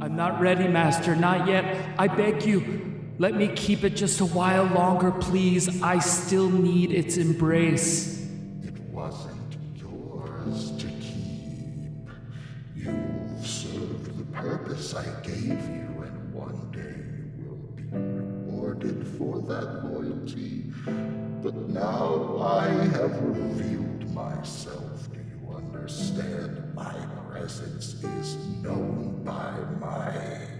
I'm not ready, Master, not yet. I beg you, let me keep it just a while longer, please. I still need its embrace. It wasn't yours to keep. You've served the purpose I gave you, and one day you will be rewarded for that loyalty. But now I have revealed myself. Do you understand? My presence is known by my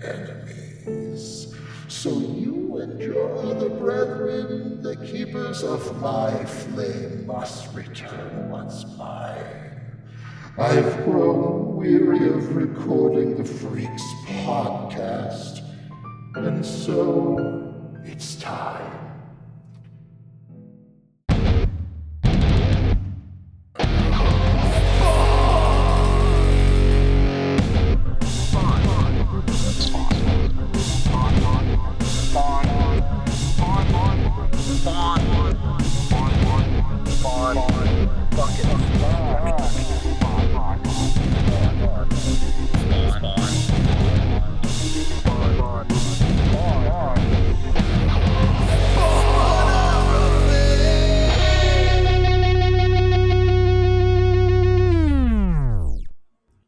enemies. So you and your other brethren, the keepers of my flame, must return what's mine. I've grown weary of recording the Freaks podcast, and so it's time.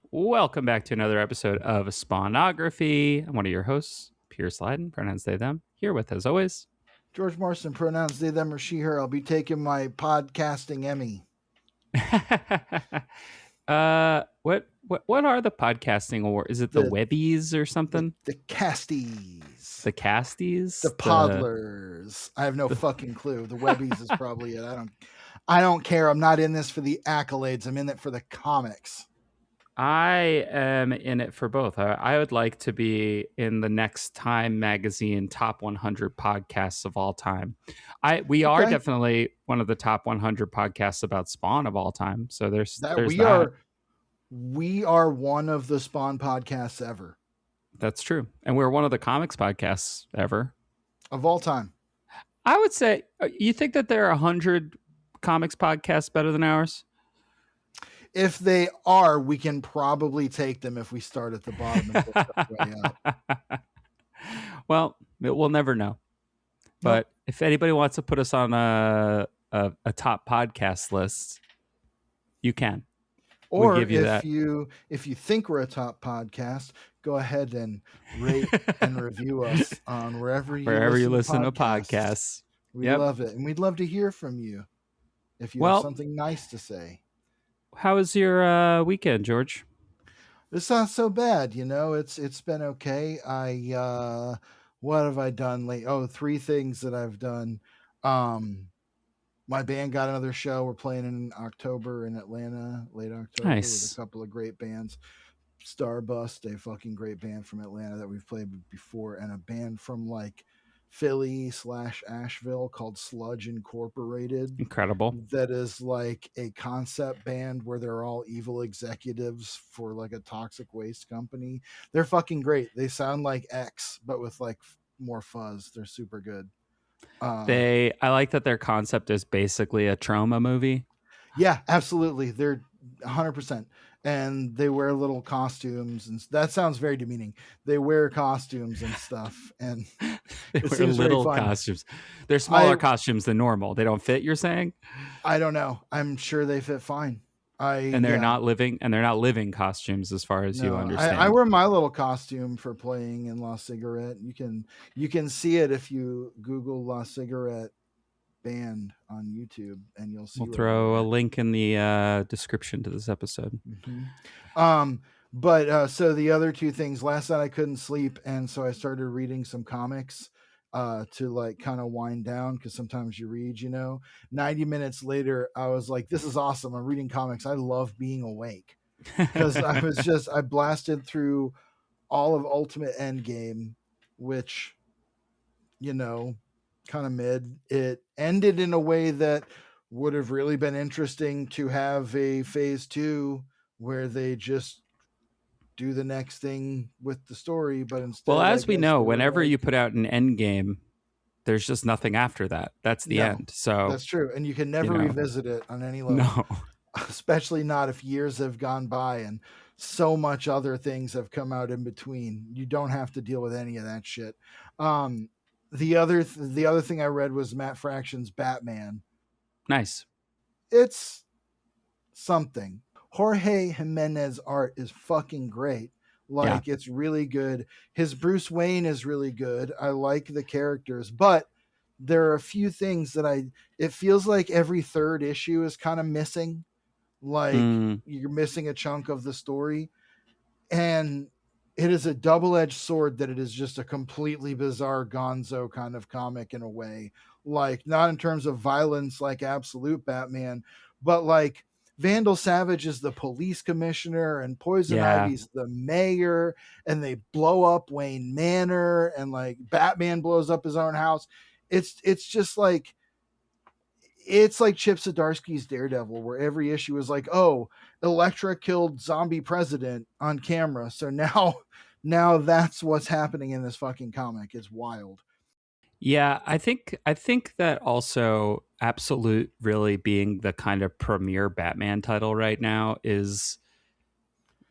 Welcome back to another episode of Spawnography. I'm one of your hosts, Pierce Lyden, pronouns they, them. Here with, as always, George Morrison, pronouns they, them, or she, her. I'll be taking my podcasting Emmy. What are the podcasting awards? Is it the Webbies or something? The Casties. The Casties? The Podlers. I have no fucking clue. The Webbies is probably it. I don't care. I'm not in this for the accolades. I'm in it for the comics. I am in it for both. I would like to be in the next Time magazine top 100 podcasts of all time. We are definitely one of the top 100 podcasts about Spawn of all time. So there's that. We are one of the Spawn podcasts ever. That's true. And we're one of the comics podcasts ever. Of all time. I would say, you think that there are 100 comics podcasts better than ours? If they are, we can probably take them if we start at the bottom and work our way up. Well, we'll never know. But if anybody wants to put us on a top podcast list, you can. Or we'll give you if you think we're a top podcast, go ahead and rate and review us on wherever you listen to podcasts. We love it. And we'd love to hear from you if you have something nice to say. How was your weekend, George? It's not so bad, it's been okay. What have I done lately? Oh, 3 things that I've done. My band got another show. We're playing in October in Atlanta, late October, with a couple of great bands. Starbust, a fucking great band from Atlanta that we've played before, and a band from Philly/Asheville called Sludge Incorporated. Incredible. That is like a concept band where they're all evil executives for like a toxic waste company. They're fucking great. They sound like X, but with like more fuzz. They're super good. I like that their concept is basically a trauma movie. Yeah, absolutely. They're 100%. And they wear little costumes, and that sounds very demeaning. They wear costumes and stuff, and they wear little costumes. They're smaller costumes than normal. They don't fit, you're saying? I don't know. I'm sure they fit fine. They're not living costumes, as far as you understand. I wear my little costume for playing in La Cigarette. You can see it if you Google La Cigarette band on YouTube, and you'll see. We'll throw a link in the description to this episode. Mm-hmm. But so the other 2 things, last night I couldn't sleep, and so I started reading some comics to like kind of wind down, because sometimes you read, 90 minutes later I was like, this is awesome. I'm reading comics. I love being awake, because I blasted through all of Ultimate Endgame, which kind of mid. It ended in a way that would have really been interesting to have a phase 2 where they just do the next thing with the story, but instead, as we know, whenever you put out an end game, there's just nothing after that. That's the end. So that's true, and you can never revisit it on any level. No, especially not if years have gone by. And so much other things have come out in between. You don't have to deal with any of that shit. The other thing I read was Matt Fraction's Batman. Nice. It's something. Jorge Jimenez art is fucking great. Yeah. Like, it's really good. His Bruce Wayne is really good. I like the characters, but there are a few things that it feels like every third issue is kind of missing. Like, you're missing a chunk of the story. And it is a double-edged sword that it is just a completely bizarre gonzo kind of comic in a way. Like, not in terms of violence like Absolute Batman, but like Vandal Savage is the police commissioner and Poison Ivy's the mayor, and they blow up Wayne Manor, and like Batman blows up his own house. It's just like, it's like Chip Zdarsky's Daredevil, where every issue is like, oh, Elektra killed zombie president on camera. So now that's what's happening in this fucking comic. It's wild. Yeah, I think that also Absolute really being the kind of premier Batman title right now is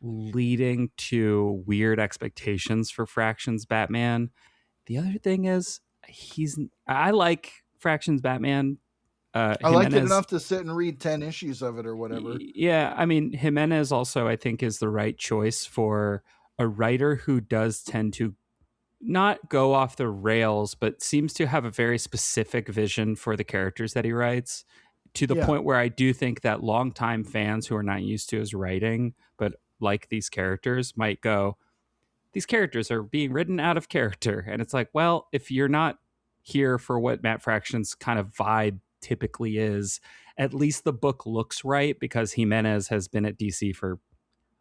leading to weird expectations for Fraction's Batman. The other thing is I like Fraction's Batman. I liked it enough to sit and read 10 issues of it or whatever. Yeah, I mean, Jimenez also, I think, is the right choice for a writer who does tend to not go off the rails, but seems to have a very specific vision for the characters that he writes, to the point where I do think that longtime fans who are not used to his writing, but like these characters, might go, these characters are being written out of character. And it's like, well, if you're not here for what Matt Fraction's kind of vibe typically is, at least the book looks right, because Jimenez has been at DC for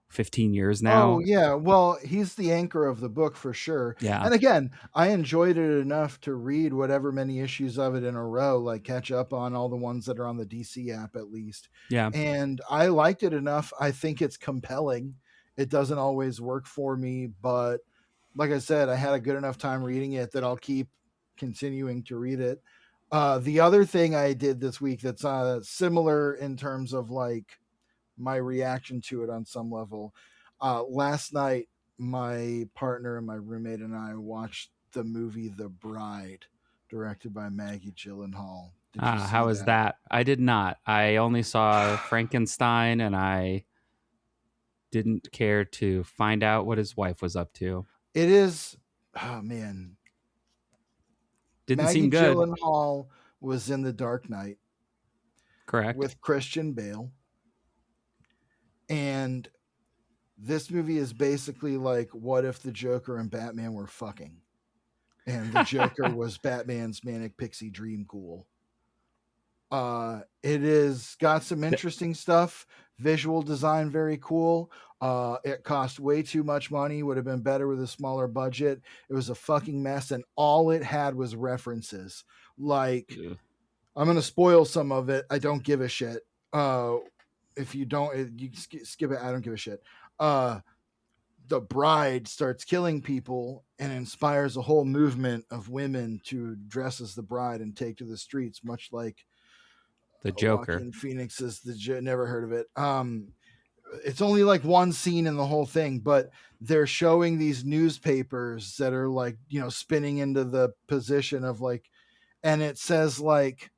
15 years now. Oh yeah, well, he's the anchor of the book for sure. Yeah. And again, I enjoyed it enough to read whatever many issues of it in a row, like catch up on all the ones that are on the DC app at least. Yeah. And I liked it enough. I think it's compelling. It doesn't always work for me, but like I said, I had a good enough time reading it that I'll keep continuing to read it. The other thing I did this week that's similar in terms of like my reaction to it on some level. Last night, my partner and my roommate and I watched the movie The Bride, directed by Maggie Gyllenhaal. How was that? I did not. I only saw Frankenstein, and I didn't care to find out what his wife was up to. It is, oh man. Didn't seem good. Maggie Gyllenhaal was in The Dark Knight. Correct. With Christian Bale. And this movie is basically like, what if the Joker and Batman were fucking? And the Joker was Batman's manic pixie dream ghoul. It is got some interesting stuff. Visual design, very cool. It cost way too much money. Would have been better with a smaller budget. It was a fucking mess, and all it had was references. Like, I'm going to spoil some of it. I don't give a shit. If you don't, you skip it. I don't give a shit. The bride starts killing people and inspires a whole movement of women to dress as the bride and take to the streets, much like the Joker. Joaquin Phoenix's never heard of it. It's only like one scene in the whole thing, but they're showing these newspapers that are like, you know, spinning into the position of like, and it says like,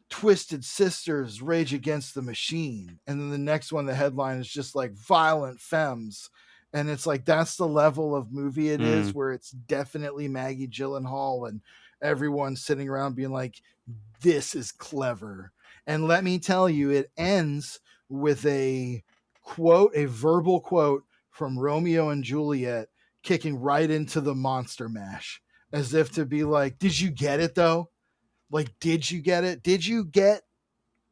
Twisted Sisters Rage Against the Machine. And then the next one, the headline is just like Violent Femmes. And it's like, that's the level of movie it is, where it's definitely Maggie Gyllenhaal and everyone's sitting around being like, this is clever. And let me tell you, it ends with a quote, a verbal quote from Romeo and Juliet kicking right into the monster mash, as if to be like, did you get it though? Like, did you get it? Did you get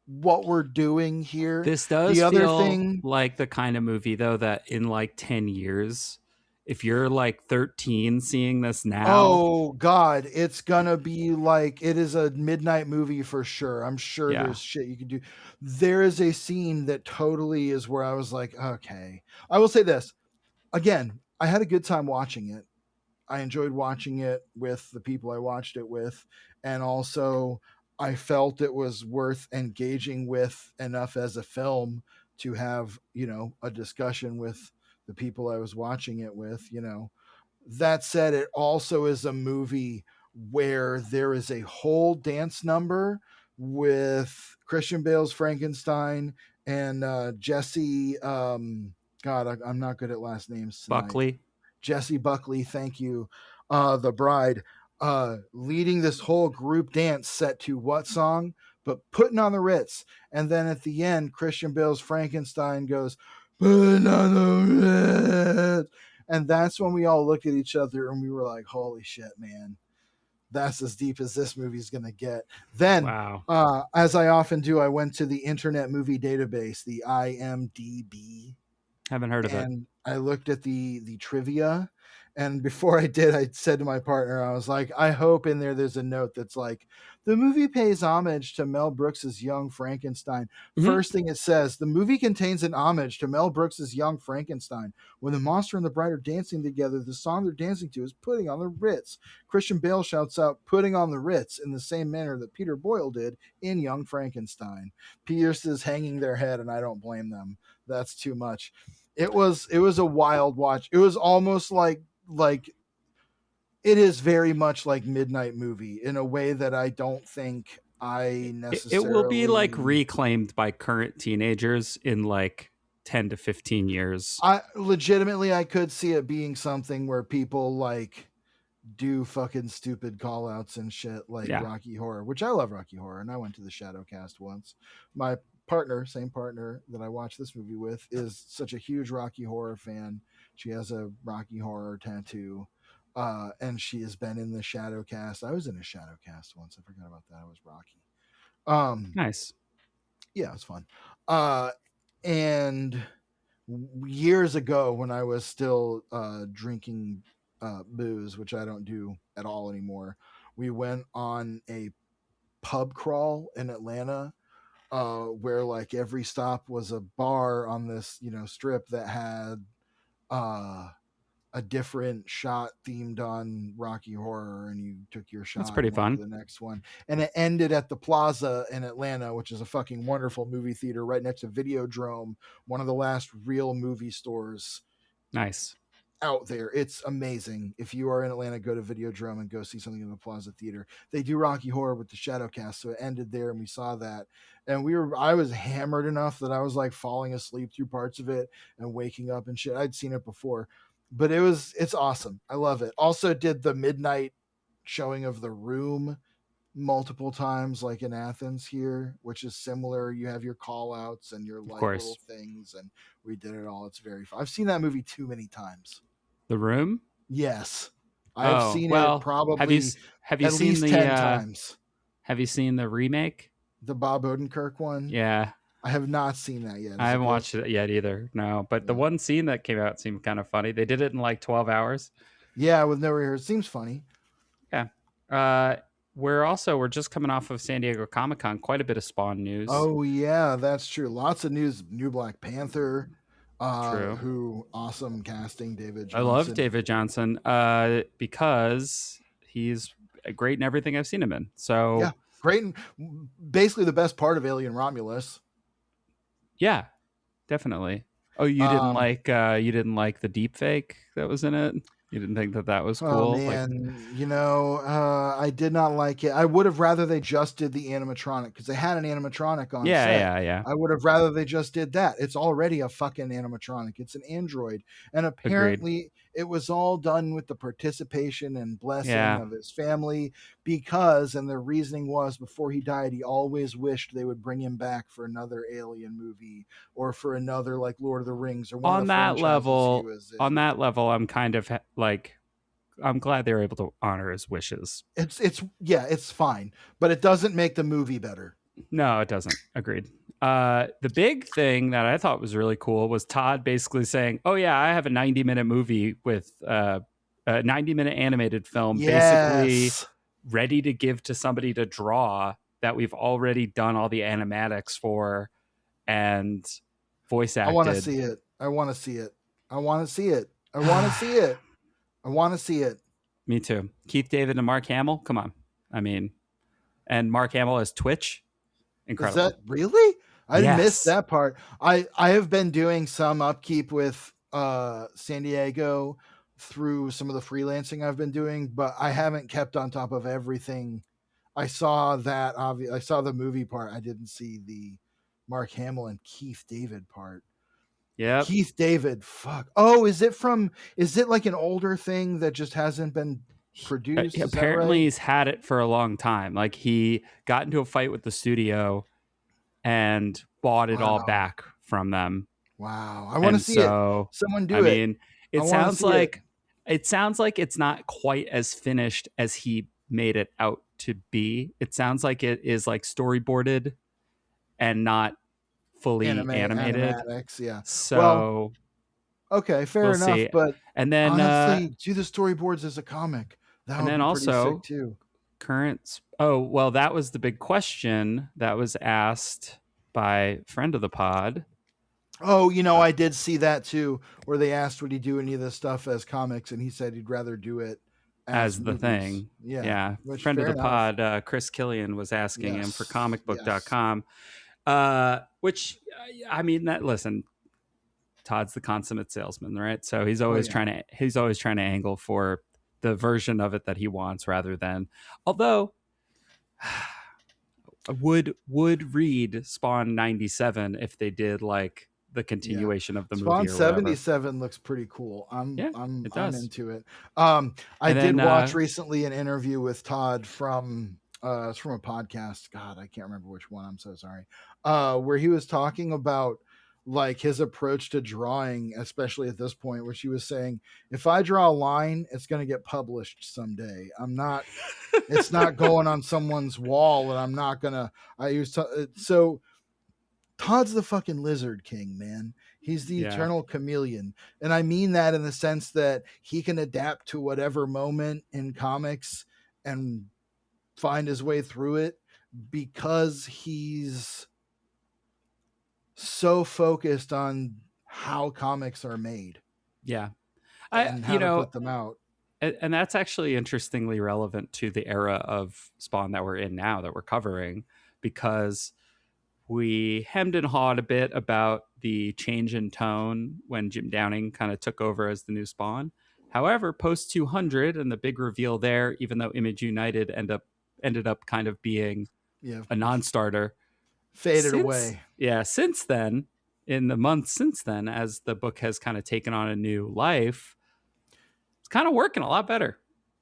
what we're doing here? This does feel like the kind of movie, though, that in like 10 years, if you're like 13 seeing this now. Oh, God. It's going to be like, it is a midnight movie for sure. I'm sure there's shit you can do. There is a scene that totally is where I was like, okay. I will say this. Again, I had a good time watching it. I enjoyed watching it with the people I watched it with. And also, I felt it was worth engaging with enough as a film to have, a discussion with the people I was watching it with. That said, it also is a movie where there is a whole dance number with Christian Bale's Frankenstein and Jesse. I'm not good at last names tonight. Buckley. Jesse Buckley, thank you. The bride leading this whole group dance set to what song? But Putting on the Ritz. And then at the end, Christian Bale's Frankenstein goes, Putting on the Ritz. And that's when we all looked at each other and we were like, holy shit, man. That's as deep as this movie's going to get. Then, wow. As I often do, I went to the Internet Movie Database, the IMDb. Haven't heard of it. And I looked at the trivia. And before I did, I said to my partner, I was like, I hope in there's a note that's like, the movie pays homage to Mel Brooks's Young Frankenstein. Mm-hmm. First thing it says, the movie contains an homage to Mel Brooks's Young Frankenstein. When the monster and the bride are dancing together, the song they're dancing to is Putting on the Ritz. Christian Bale shouts out Putting on the Ritz in the same manner that Peter Boyle did in Young Frankenstein. Pierce is hanging their head, and I don't blame them. That's too much. It was a wild watch. It was almost like it is very much like Midnight Movie in a way that I don't think I necessarily... It will be like reclaimed by current teenagers in like 10 to 15 years. I could see it being something where people like do fucking stupid call outs and shit like Rocky Horror, which I love Rocky Horror. And I went to the Shadowcast once. My same partner that I watched this movie with, is such a huge Rocky Horror fan. She has a Rocky Horror tattoo. And she has been in the Shadowcast. I was in a Shadowcast once. I forgot about that. I was Rocky. Nice. Yeah, it was fun. And years ago when I was still drinking booze, which I don't do at all anymore, we went on a pub crawl in Atlanta, where like every stop was a bar on this, strip that had a different shot themed on Rocky Horror, and you took your shot. That's pretty fun. The next one, and it ended at the Plaza in Atlanta, which is a fucking wonderful movie theater right next to Videodrome, one of the last real movie stores. Nice. Out there. It's amazing. If you are in Atlanta, go to Videodrome and go see something in the Plaza Theater. They do Rocky Horror with the Shadowcast, so it ended there, and we saw that. And I was hammered enough that I was like falling asleep through parts of it and waking up and shit. I'd seen it before, but it's awesome. I love it. Also did the midnight showing of The Room multiple times, like in Athens here, which is similar. You have your call outs and your like little things, and we did it all. It's very fun. I've seen that movie too many times. The Room? Yes. I've seen it probably have you at seen least the 10 times. Have you seen the remake? The Bob Odenkirk one? Yeah. I have not seen that yet. I haven't watched it yet either. No, but the one scene that came out seemed kind of funny. They did it in like 12 hours. Yeah, with no rehearsal. Seems funny. Yeah. We're just coming off of San Diego Comic-Con. Quite a bit of Spawn news. Oh yeah, that's true. Lots of news. New Black Panther. True. Who awesome casting, David Johnson. I love David Johnson because he's great in everything I've seen him in. So yeah, great, and basically the best part of Alien Romulus. Yeah, definitely. Oh, you didn't like the deep fake that was in it? You didn't think that was cool? Oh, man. I did not like it. I would have rather they just did the animatronic, because they had an animatronic on set. Yeah. I would have rather they just did that. It's already a fucking animatronic. It's an android. And apparently it was all done with the participation and blessing of his family, because, and the reasoning was, before he died, he always wished they would bring him back for another Alien movie or for another like Lord of the Rings or one on of the that level. On that level, I'm kind of like, I'm glad they were able to honor his wishes. It's fine, but it doesn't make the movie better. No, it doesn't. Agreed. The big thing that I thought was really cool was Todd basically saying, "Oh yeah, I have a 90-minute movie with a 90-minute animated film, basically ready to give to somebody to draw, that we've already done all the animatics for and voice acted." I want to see it. I want to see it. I want to see it. I want to see it. I want to see it. Me too. Keith David and Mark Hamill. Come on. I mean, and Mark Hamill as Twitch. Incredible. Is that really? I missed that part. I have been doing some upkeep with San Diego through some of the freelancing I've been doing, but I haven't kept on top of everything. I saw that I saw the movie part. I didn't see the Mark Hamill and Keith David part. Yeah, Keith David. Fuck. Oh, is it like an older thing that just hasn't been produced? Apparently, right? he's had it for a long time. Like, he got into a fight with the studio and bought it all back from them. Wow. I want to see it. Someone do it. I mean, it sounds like it's not quite as finished as he made it out to be. It sounds like it is like storyboarded and not fully animated. Animatics, yeah. So, well, okay, fair enough. See. But and then honestly, do the storyboards as a comic. That would be also pretty sick too. Well, that was the big question that was asked by friend of the pod. Oh, I did see that too, where they asked would he do any of this stuff as comics, and he said he'd rather do it as the thing. Yeah. Friend of the pod, Chris Killian, was asking him for comicbook.com. Which, I mean, listen, Todd's the consummate salesman, right? So he's always trying to angle for the version of it that he wants, rather than, although would read Spawn 97 if they did like the continuation of the movie. Spawn 77 looks pretty cool. I'm into it. I did watch recently an interview with Todd from it's from a podcast. God, I can't remember which one. I'm so sorry. Where he was talking about like his approach to drawing, especially at this point, where she was saying, if I draw a line, it's going to get published someday. It's not going on someone's wall, and I'm not going to, so Todd's the fucking lizard king, man. He's the eternal chameleon. And I mean that in the sense that he can adapt to whatever moment in comics and find his way through it because he's so focused on how comics are made. Yeah. And how to put them out. And that's actually interestingly relevant to the era of Spawn that we're in now, that we're covering, because we hemmed and hawed a bit about the change in tone when Jim Downing kind of took over as the new Spawn. However, post 200 and the big reveal there, even though Image United ended up kind of being a non-starter, faded away. Yeah, since then, in the months since then, as the book has kind of taken on a new life, it's kind of working a lot better.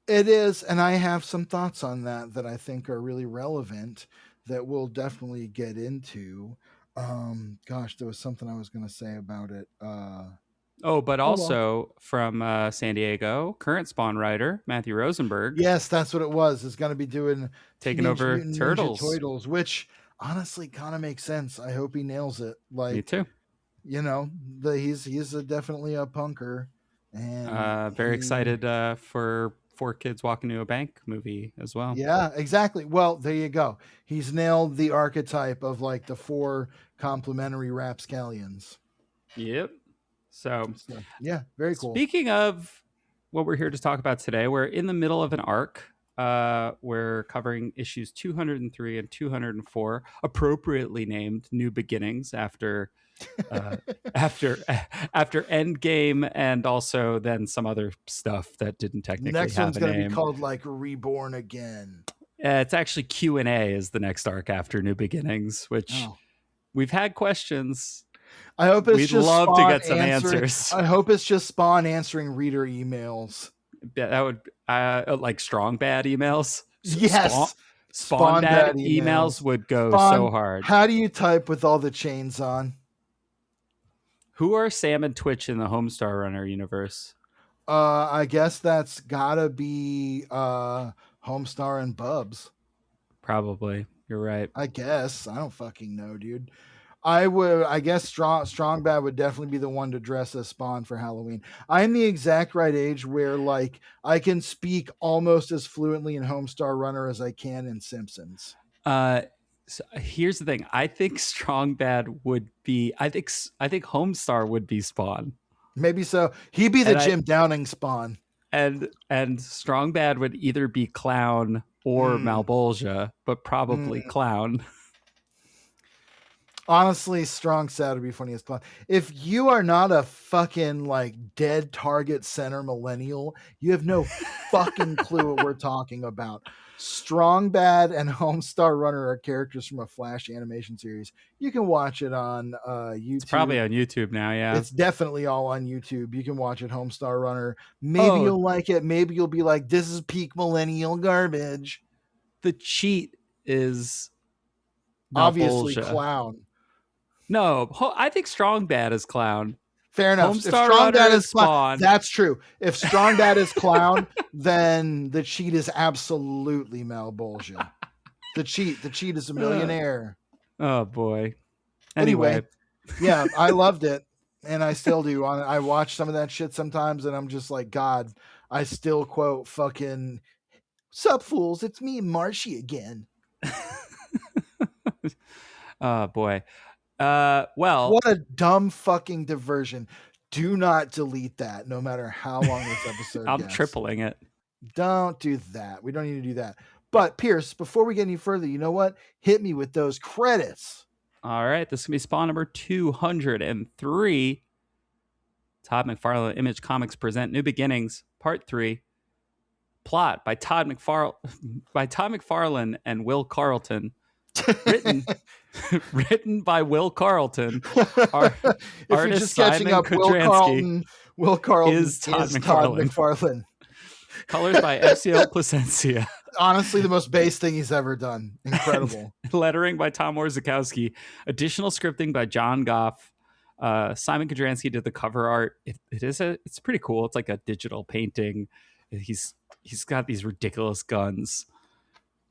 It is, and I have some thoughts on that I think are really relevant that we'll definitely get into. Gosh, there was something I was going to say about it. But also from San Diego, current Spawn writer Matthew Rosenberg. Yes, that's what it was. Is going to be taking over Turtles, which honestly kind of makes sense. I hope he nails it. Like, me too. He's definitely a punker, and very excited for 4 Kids Walk Into a Bank movie as well. Yeah, exactly. Well, there you go. He's nailed the archetype of like the 4 complementary rapscallions. Yep. So yeah, very cool. Speaking of what we're here to talk about today, we're in the middle of an arc. We're covering issues 203 and 204, appropriately named New Beginnings after Endgame, and also then some other stuff that didn't technically next have one's a going to name. Be called like Reborn Again. It's actually Q&A is the next arc after New Beginnings, which we've had questions. I hope it's We'd just love Spawn to get some answers. I hope it's just Spawn answering reader emails. Yeah, that would like strong bad emails. Yes. Spawn bad emails would go so hard. How do you type with all the chains on? Who are Sam and Twitch in the Homestar Runner universe? I guess that's gotta be Homestar and Bubs. Probably. You're right. I guess. I don't fucking know, dude. I guess Strong Bad would definitely be the one to dress as Spawn for Halloween. I'm the exact right age where like I can speak almost as fluently in Homestar Runner as I can in Simpsons. So here's the thing. I think Strong Bad would be. I think Homestar would be Spawn. Maybe so. He'd be the Jim Downing Spawn. And Strong Bad would either be Clown or Malbolgia, but probably Clown. Honestly, strong sad would be funny as clown. If you are not a fucking like dead target center millennial, you have no fucking clue what we're talking about. Strong Bad and Homestar Runner are characters from a Flash animation series. You can watch it on YouTube. It's probably on YouTube now, yeah. It's definitely all on YouTube. You can watch it, Homestar Runner. Maybe you'll like it. Maybe you'll be like, this is peak millennial garbage. The cheat is obviously Clown. No, I think Strong Bad is Clown. Fair enough. If Strong Bad is Spawn. That's true. If Strong Bad is Clown, then the cheat is absolutely Malbolgia. The cheat is a millionaire. Oh boy. Anyway, yeah, I loved it, and I still do. I watch some of that shit sometimes, and I'm just like, God, I still quote fucking "Sup fools, it's me, Marshy again." Oh boy. Well, what a dumb fucking diversion. Do not delete that, no matter how long this episode I'm gets. tripling it. Don't do that. We don't need to do that. But Pierce, before we get any further, you know what? Hit me with those credits. All right, this is gonna be Spawn number 203. Todd McFarlane Image Comics present New Beginnings, Part 3. Plot by Todd McFarlane and Will Carlton. Written by Will Carlton. If you're just catching up, Will Carlton is Todd McFarlane. Colors by FCL Placencia. Honestly, the most base thing he's ever done. Incredible. Lettering by Tom Orzechowski. Additional scripting by John Goff. Szymon Kudranski did the cover art. It's pretty cool. It's like a digital painting. He's got these ridiculous guns.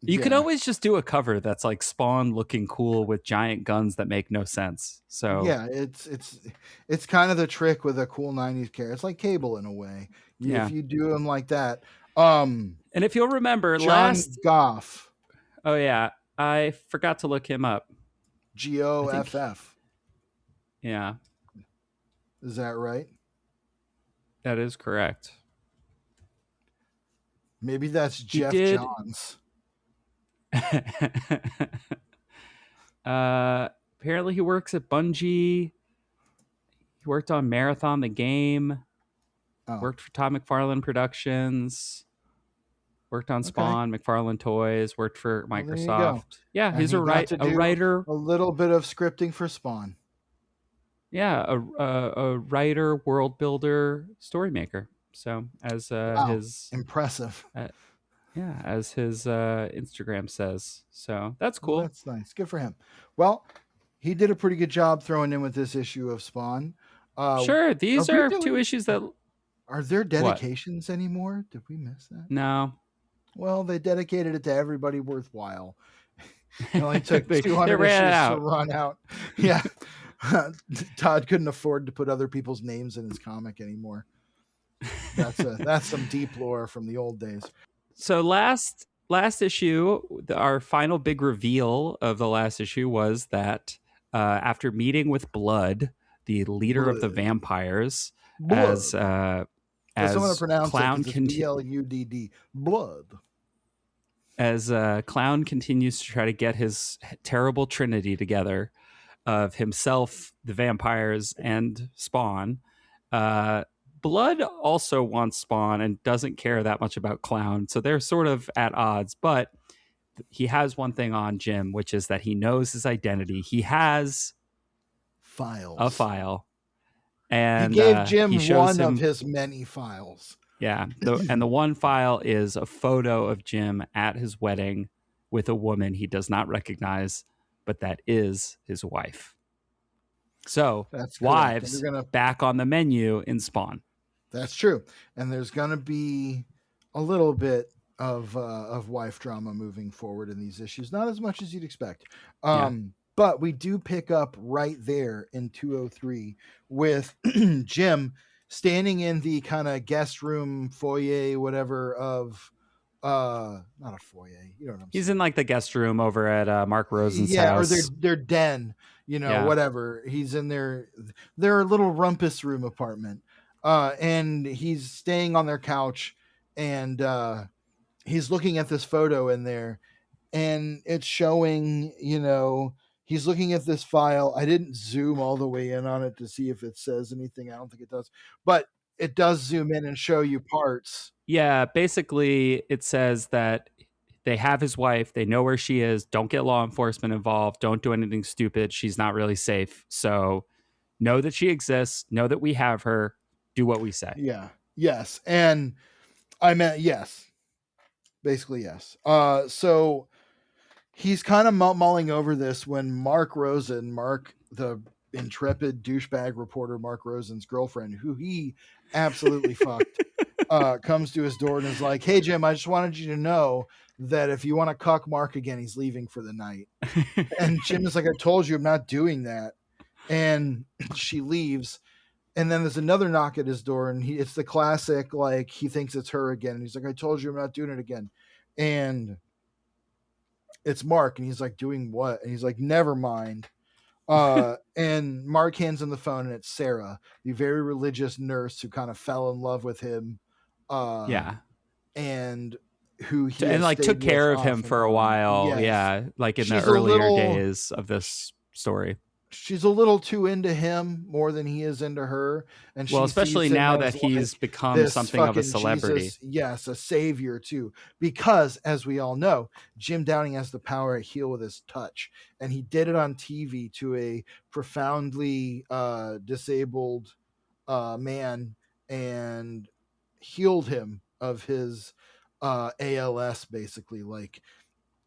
You can always just do a cover that's like Spawn looking cool with giant guns that make no sense. So yeah, it's kind of the trick with a cool 90s character. It's like Cable in a way. If you do them like that. And if you'll remember, John Goff. Oh yeah, I forgot to look him up. Goff. Yeah. Is that right? That is correct. Maybe that's Jeff Johns. Apparently he works at Bungie. He worked on Marathon the Game. Worked for Todd McFarlane Productions. Worked on Spawn, McFarlane Toys. Worked for Microsoft. Yeah, he's a writer. A little bit of scripting for Spawn. Yeah, a writer, world builder, story maker. So as his impressive. As his Instagram says. So that's cool. Well, that's nice. Good for him. Well, he did a pretty good job throwing in with this issue of Spawn. Sure. These are two issues that... Are there dedications anymore? Did we miss that? No. Well, they dedicated it to everybody worthwhile. It only took 200 issues to run out. Yeah. Todd couldn't afford to put other people's names in his comic anymore. That's some deep lore from the old days. So last issue, our final big reveal of the last issue was that after meeting with Blood, the leader of the vampires, as Clown BLUDD, Blood. As Clown continues to try to get his terrible trinity together of himself, the vampires, and Spawn. Blood also wants Spawn and doesn't care that much about Clown, so they're sort of at odds. But he has one thing on Jim, which is that he knows his identity. He has a file. And he gave Jim one of his many files. Yeah. And the one file is a photo of Jim at his wedding with a woman he does not recognize, but that is his wife. So wives back on the menu in Spawn. That's true. And there's going to be a little bit of wife drama moving forward in these issues. Not as much as you'd expect. But we do pick up right there in 203 with Jim standing in the kind of guest room foyer, whatever, of not a foyer. You know what I'm saying? He's in like the guest room over at Mark Rosen's house. Or their den, whatever. He's in their little rumpus room apartment. And he's staying on their couch, and he's looking at this photo in there, and it's showing, he's looking at this file. I didn't zoom all the way in on it to see if it says anything. I don't think it does, but it does zoom in and show you parts. Yeah, basically it says that they have his wife, they know where she is, don't get law enforcement involved, don't do anything stupid, she's not really safe. So know that she exists, know that we have her, do what we say. Yeah. Yes. And I meant yes. Basically, yes. So he's kind of mulling over this when Mark, the intrepid douchebag reporter, Mark Rosen's girlfriend, who he absolutely fucked, comes to his door and is like, "Hey, Jim, I just wanted you to know that if you want to cuck Mark again, he's leaving for the night." And Jim is like, "I told you I'm not doing that." And she leaves. And then there's another knock at his door, and it's the classic, like, he thinks it's her again. And he's like, "I told you I'm not doing it again." And it's Mark, and he's like, "Doing what?" And he's like, "Never mind." And Mark hands him the phone, and it's Sarah, the very religious nurse who kind of fell in love with him. Yeah. And who he and like took care of him for a while. Yes. Yeah. Like in the earlier days of this story. She's a little too into him more than he is into her. And well, especially now that he's become something of a celebrity. Jesus, yes, a savior too. Because as we all know, Jim Downing has the power to heal with his touch. And he did it on TV to a profoundly disabled man and healed him of his ALS, basically, like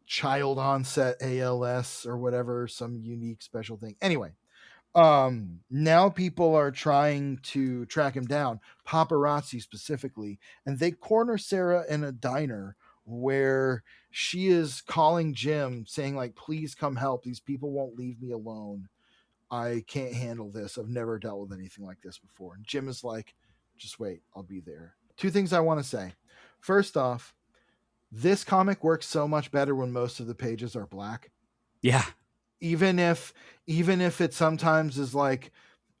child onset ALS or whatever, some unique special thing. Anyway, now people are trying to track him down, paparazzi specifically, and they corner Sarah in a diner where she is calling Jim saying, like, "Please come help. These people won't leave me alone. I can't handle this. I've never dealt with anything like this before." And Jim is like, "Just wait, I'll be there." Two things I want to say. First off, this comic works so much better when most of the pages are black. Yeah. Even if it sometimes is like,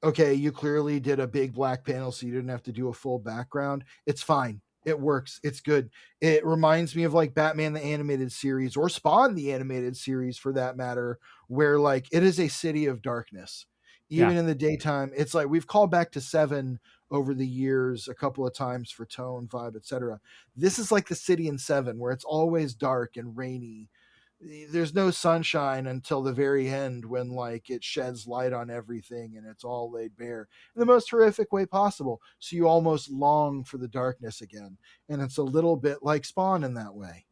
okay, you clearly did a big black panel, so you didn't have to do a full background. It's fine. It works. It's good. It reminds me of like Batman the Animated Series, or Spawn the Animated Series for that matter, where like it is a city of darkness. Even in the daytime, it's like we've called back to Seven over the years a couple of times for tone, vibe, etc. This is like the city in Seven, where it's always dark and rainy. There's no sunshine until the very end, when like it sheds light on everything and it's all laid bare in the most horrific way possible. So you almost long for the darkness again. And it's a little bit like Spawn in that way.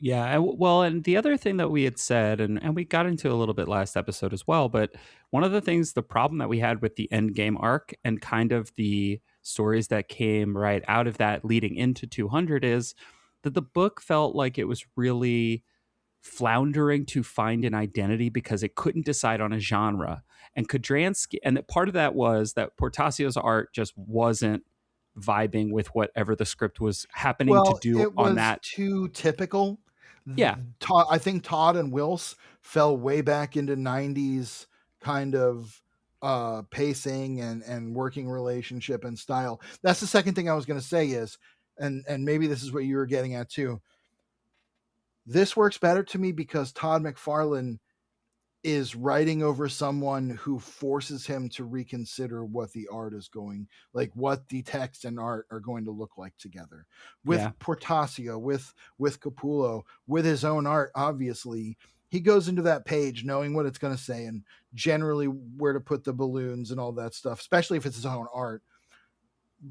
Yeah, well, and the other thing that we had said, and we got into a little bit last episode as well, but one of the things, the problem that we had with the Endgame arc and kind of the stories that came right out of that leading into 200 is that the book felt like it was really floundering to find an identity because it couldn't decide on a genre. And Kudranski, and part of that was that Portasio's art just wasn't vibing with whatever the script was happening to do on that. Too typical. Yeah. I think Todd and Wills fell way back into 90s kind of pacing and working relationship and style. That's the second thing I was going to say is, and maybe this is what you were getting at too. This works better to me because Todd McFarlane is writing over someone who forces him to reconsider what the art is going, like what the text and art are going to look like together. With Portasio, with Capullo, with his own art, obviously, he goes into that page knowing what it's going to say and generally where to put the balloons and all that stuff, especially if it's his own art.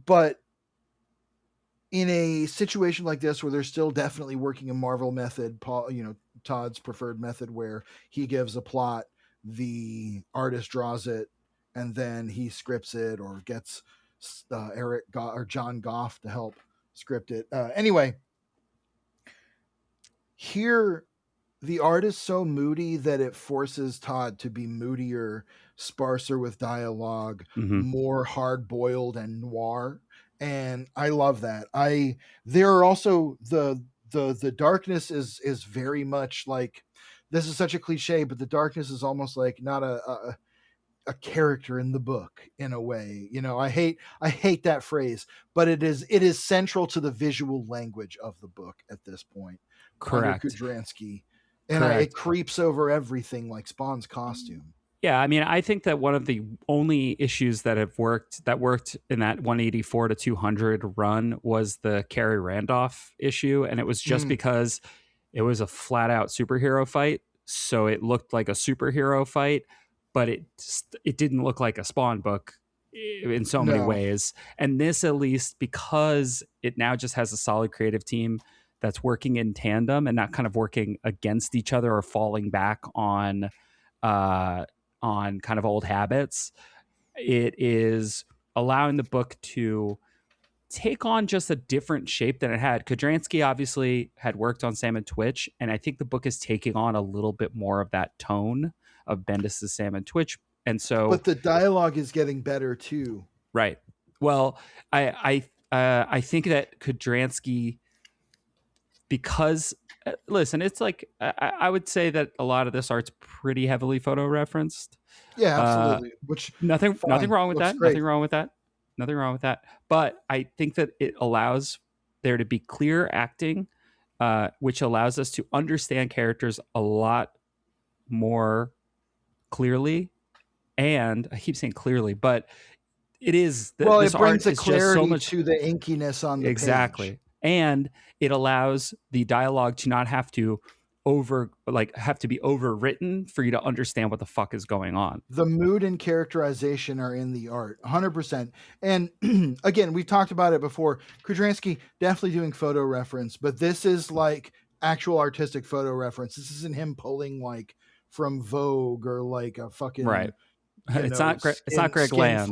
But in a situation like this, where they're still definitely working a Marvel method, Todd's preferred method, where he gives a plot, the artist draws it, and then he scripts it or gets John Goff to help script it. Anyway, here the art is so moody that it forces Todd to be moodier, sparser with dialogue, more hard-boiled and noir. And I love that. There are also the darkness is very much like, this is such a cliche, but the darkness is almost like not a character in the book in a way. I hate that phrase, but it is central to the visual language of the book at this point. Correct. Kudranski. and it creeps over everything like Spawn's costume. Yeah, I mean, I think that one of the only issues that worked in that 184 to 200 run was the Carrie Randolph issue, and it was just because it was a flat out superhero fight, so it looked like a superhero fight, but it didn't look like a Spawn book in so many ways. And this, at least, because it now just has a solid creative team that's working in tandem and not kind of working against each other or falling back on kind of old habits, it is allowing the book to take on just a different shape than it had. Kudranski obviously had worked on Sam and Twitch, and I think the book is taking on a little bit more of that tone of Bendis' Sam and Twitch. And so, but the dialogue is getting better too. Right. Well, I think that Kudranski, because listen, it's like I would say that a lot of this art's pretty heavily photo referenced. Yeah, absolutely. Which nothing wrong with that. Great. Nothing wrong with that. But I think that it allows there to be clear acting, which allows us to understand characters a lot more clearly. And I keep saying clearly, but it is it brings the clarity to the inkiness on the page. And it allows the dialogue to not have to be overwritten for you to understand what the fuck is going on. The mood and characterization are in the art 100%. And again, we've talked about it before. Kudranski definitely doing photo reference, but this is like actual artistic photo reference. This isn't him pulling like from Vogue or like a fucking right. It's not Greg Land.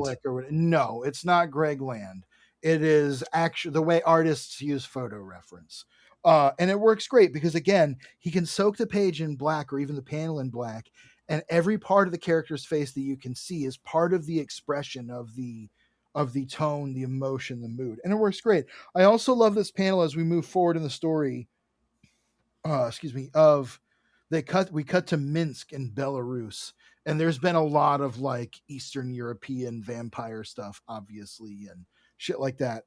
No, it's not Greg Land. It is actually the way artists use photo reference. And it works great because, again, he can soak the page in black or even the panel in black, and every part of the character's face that you can see is part of the expression of the tone, the emotion, the mood. And it works great. I also love this panel as we move forward in the story. We cut to Minsk in Belarus. And there's been a lot of like Eastern European vampire stuff, obviously, and shit like that.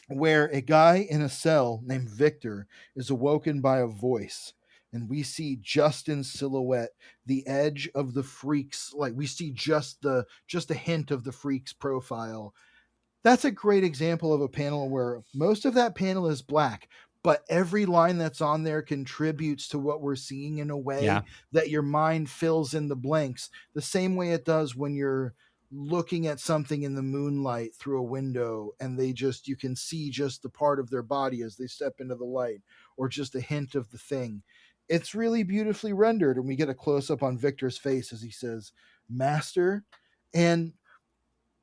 Where a guy in a cell named Victor is awoken by a voice, and we see just in silhouette the edge of the freak's, like we see just a hint of the freak's profile. That's a great example of a panel where most of that panel is black, but every line that's on there contributes to what we're seeing in a way that your mind fills in the blanks, the same way it does when you're looking at something in the moonlight through a window and you can see just the part of their body as they step into the light, or just a hint of the thing. It's really beautifully rendered, and we get a close-up on Victor's face as he says, "Master," and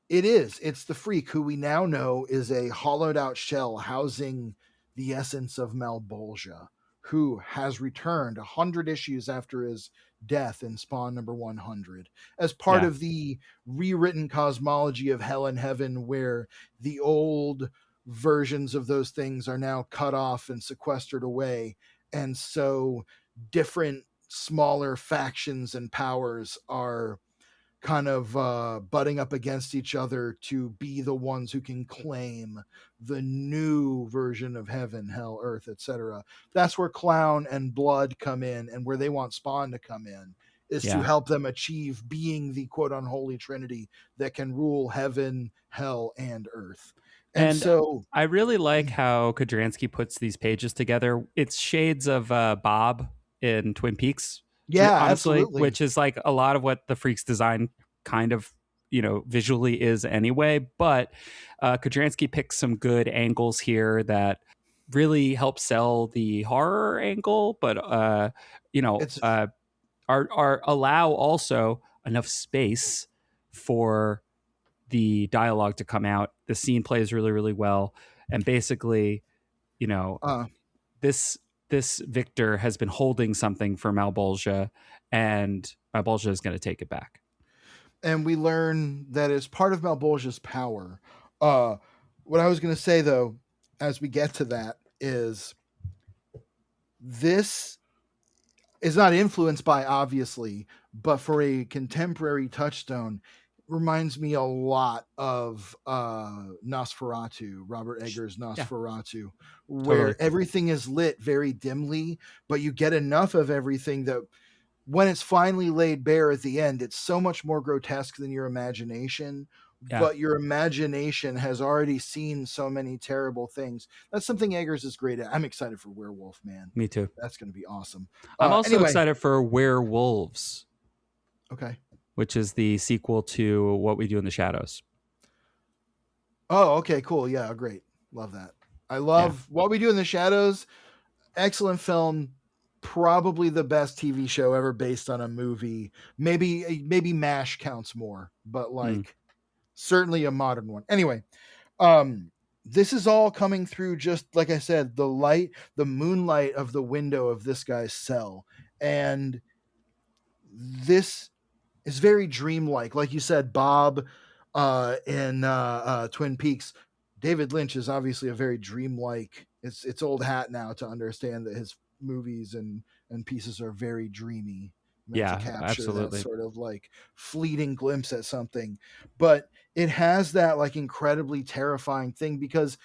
it's the freak, who we now know is a hollowed out shell housing the essence of Malbolgia, who has returned 100 issues after his death in Spawn number 100 as part of the rewritten cosmology of Hell and Heaven, where the old versions of those things are now cut off and sequestered away. And so different smaller factions and powers are kind of butting up against each other to be the ones who can claim the new version of heaven, hell, earth, etc. That's where Clown and Blood come in, and where they want Spawn to come in is to help them achieve being the quote unholy trinity that can rule heaven, hell, and earth. And so I really like how Kudranski puts these pages together. It's shades of Bob in Twin Peaks. Yeah, honestly, absolutely. Which is like a lot of what the Freaks design kind of, visually is anyway. But Kudranski picks some good angles here that really help sell the horror angle, but allow also enough space for the dialogue to come out. The scene plays really, really well, and basically, this Victor has been holding something for Malbolgia, and Malbolgia is going to take it back. And we learn that it's part of Malbolgia's power. What I was going to say, though, as we get to that, is this is not influenced by, obviously, but for a contemporary touchstone, reminds me a lot of Nosferatu, Robert Eggers' Yeah, Nosferatu, totally. where everything is lit very dimly, but you get enough of everything that when it's finally laid bare at the end, it's so much more grotesque than your imagination. Yeah, But your imagination has already seen so many terrible things. That's something Eggers is great at. I'm excited for Werewolf, man. me too. That's going to be awesome. I'm also Anyway, excited for Werewolves, okay. which is the sequel to What We Do in the Shadows. Oh, okay, cool. Yeah, great. Love that. I Yeah, love What We Do in the Shadows. Excellent film. Probably the best TV show ever based on a movie. Maybe MASH counts more, but mm. like certainly a modern one. Anyway, um this is all coming through, just like I said, the light, the moonlight of the window of this guy's cell. And this is very dreamlike. Like you said, Bob in Twin Peaks, David Lynch is obviously a very dreamlike. It's old hat now to understand that his movies and pieces are very dreamy, meant to Yeah, capture that absolutely. sort of like fleeting glimpse at something. But it has that like incredibly terrifying thing, because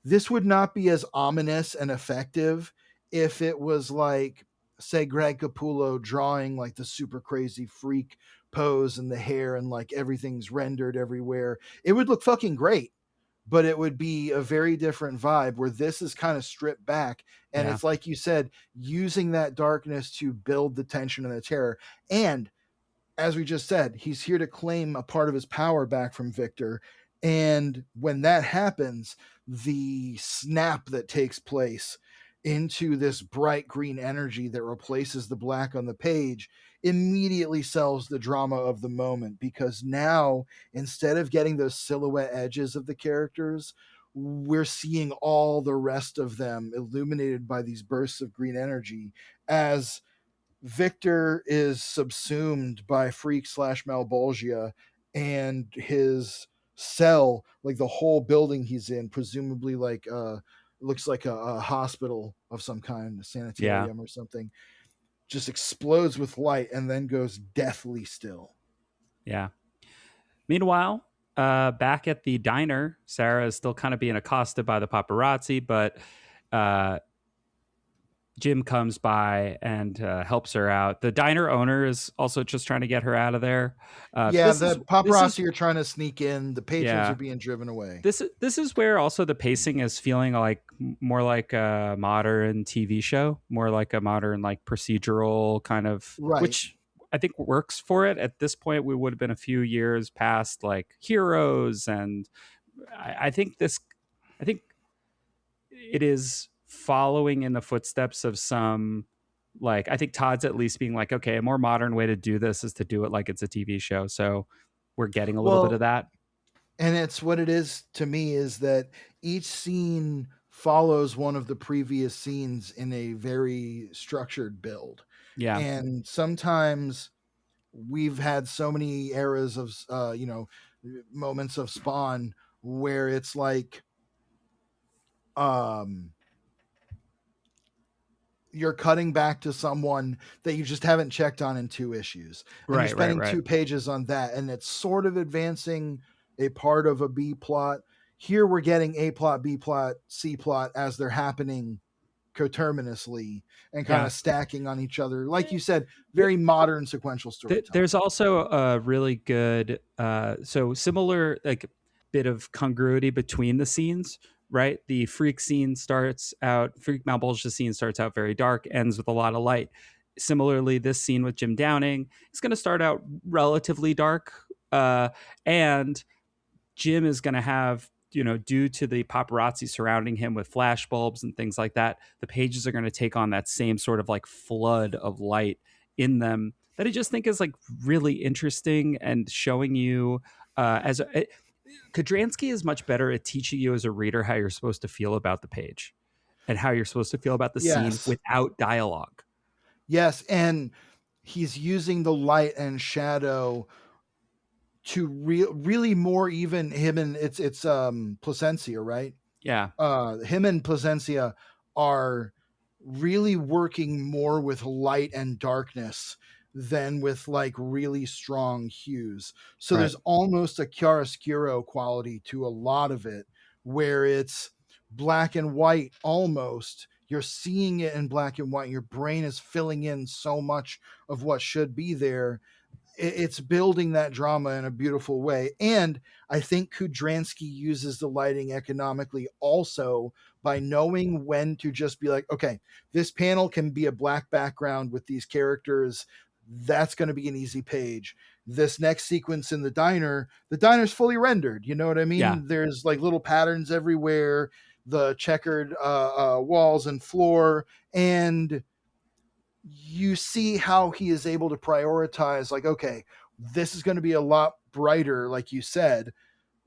this would not be as ominous and effective if it was like, say, Greg Capullo drawing like the super crazy freak pose and the hair and like everything's rendered everywhere. It would look fucking great, but it would be a very different vibe, where this is kind of stripped back. And Yeah, it's like you said, using that darkness to build the tension and the terror. And as we just said, he's here to claim a part of his power back from Victor. And when that happens, the snap that takes place into this bright green energy that replaces the black on the page immediately sells the drama of the moment, because now, instead of getting those silhouette edges of the characters, we're seeing all the rest of them illuminated by these bursts of green energy as Victor is subsumed by Freak slash Malbolgia, and his cell, like the whole building he's in, presumably like looks like a hospital of some kind, a yeah, sanitarium or something, just explodes with light and then goes deathly still. yeah. Meanwhile, back at the diner, Sarah is still kind of being accosted by the paparazzi, but uh, Jim comes by and helps her out. The diner owner is also just trying to get her out of there. Yeah, This the is this is paparazzi are trying to sneak in. The patrons are yeah. being driven away. This is where also the pacing is feeling like more like a modern TV show, more like a modern like procedural kind of, Right. which I think works for it. At this point, we would have been a few years past like Heroes, and I think this, I think it is following in the footsteps of some, like, I think Todd's at least being like, okay, a more modern way to do this is to do it like it's a TV show. So we're getting a little bit of Well, that. and it's what it is to me, is that each scene follows one of the previous scenes in a very structured build. Yeah. And sometimes we've had so many eras of moments of Spawn where it's like um you're cutting back to someone that you just haven't checked on in 2 issues, and you're Right, right, spending right. 2 pages on that, and it's sort of advancing a part of a B plot. Here we're getting A plot, B plot, C plot as they're happening coterminously and kind Yeah. of stacking on each other. Like you said, very modern sequential storytelling. There's also a really good, so similar like bit of congruity between the scenes, right? The freak scene starts out, freak Malbolgia scene starts out very dark, ends with a lot of light. Similarly, this scene with Jim Downing is going to start out relatively dark, and Jim is going to have, you know, due to the paparazzi surrounding him with flash bulbs and things like that, the pages are going to take on that same sort of like flood of light in them that I just think is like really interesting and showing you Kudranski is much better at teaching you as a reader how you're supposed to feel about the page and how you're supposed to feel about the scene Yes. without dialogue. Yes, and he's using the light and shadow to really more even him, and it's Placencia, right? Yeah. Him and Placencia are really working more with light and darkness than with like really strong hues. So Right. there's almost a chiaroscuro quality to a lot of it, where it's black and white almost. You're seeing it in black and white. Your brain is filling in so much of what should be there. It's building that drama in a beautiful way. And I think Kudranski uses the lighting economically also by knowing when to just be like, okay, this panel can be a black background with these characters. That's going to be an easy page. This next sequence in the diner's fully rendered. You know what I mean? Yeah. There's like little patterns everywhere, the checkered walls and floor, and you see how he is able to prioritize, like, okay, this is going to be a lot brighter, like you said.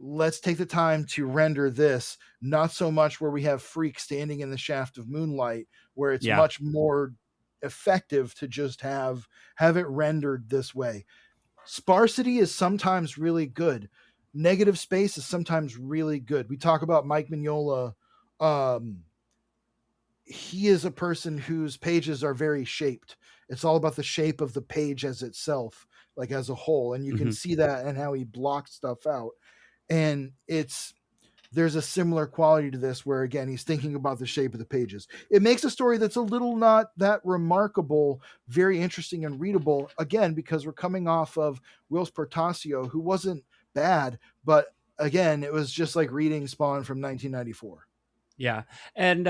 Let's take the time to render this, not so much where we have Freak standing in the shaft of moonlight, where it's Yeah. much more effective to just have it rendered this way. Sparsity is sometimes really good. Negative space is sometimes really good. We talk about Mike Mignola. He is a person whose pages are very shaped. It's all about the shape of the page as itself, like as a whole. And you can see that in how he blocks stuff out. And there's a similar quality to this where, again, he's thinking about the shape of the pages. It makes a story that's a little not that remarkable, very interesting and readable, again, because we're coming off of Whilce Portacio, who wasn't bad, but again, it was just like reading Spawn from 1994. Yeah. And,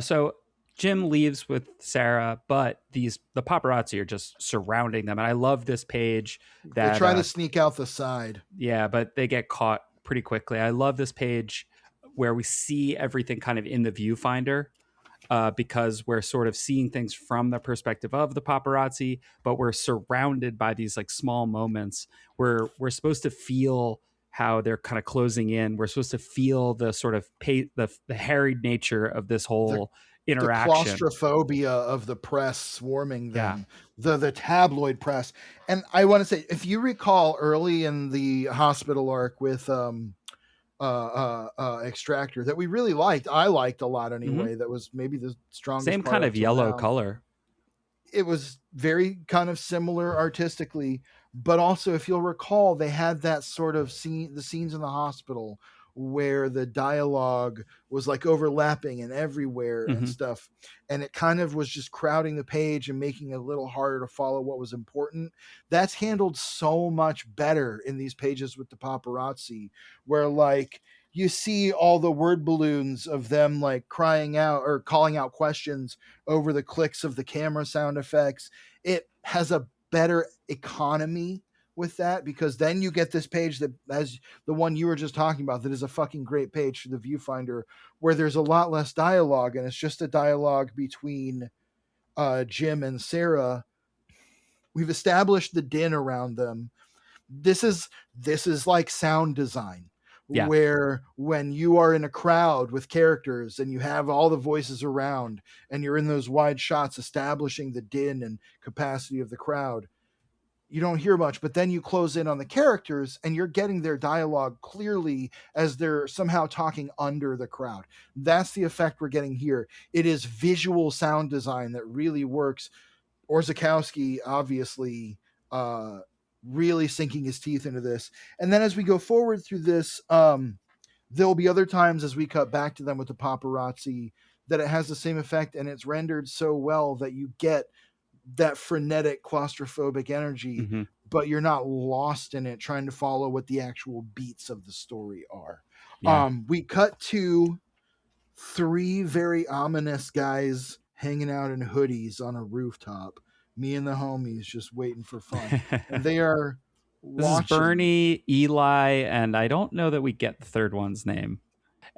so Jim leaves with Sarah, but the paparazzi are just surrounding them. And I love this page that they try to sneak out the side. Yeah, but they get caught pretty quickly. I love this page where we see everything kind of in the viewfinder, because we're sort of seeing things from the perspective of the paparazzi, but we're surrounded by these like small moments where we're supposed to feel how they're kind of closing in. We're supposed to feel the sort of the harried nature of this whole interaction. The claustrophobia of the press swarming them, the tabloid press. And I want to say, if you recall early in the hospital arc with Extractor that we really liked, I liked a lot anyway, that was maybe the strongest same part kind of yellow now. color. It was very kind of similar artistically, but also, if you'll recall, they had that sort of the scenes in the hospital where the dialogue was like overlapping and everywhere and stuff. And it kind of was just crowding the page and making it a little harder to follow what was important. That's handled so much better in these pages with the paparazzi, where like you see all the word balloons of them like crying out or calling out questions over the clicks of the camera sound effects. It has a better economy with that, because then you get this page that, as the one you were just talking about, that is a fucking great page for the viewfinder, where there's a lot less dialogue and it's just a dialogue between Jim and Sarah. We've established the din around them. This is like sound design, where when you are in a crowd with characters and you have all the voices around and you're in those wide shots establishing the din and capacity of the crowd, you don't hear much, but then you close in on the characters and you're getting their dialogue clearly as they're somehow talking under the crowd. That's the effect we're getting here. It is visual sound design that really works. Orzechowski, obviously, really sinking his teeth into this. And then as we go forward through this, there'll be other times as we cut back to them with the paparazzi that it has the same effect, and it's rendered so well that you get that frenetic claustrophobic energy, but you're not lost in it trying to follow what the actual beats of the story are. We cut to 3 very ominous guys hanging out in hoodies on a rooftop, me and the homies just waiting for fun. And they are This is Bernie, Eli, and I don't know that we get the third one's name.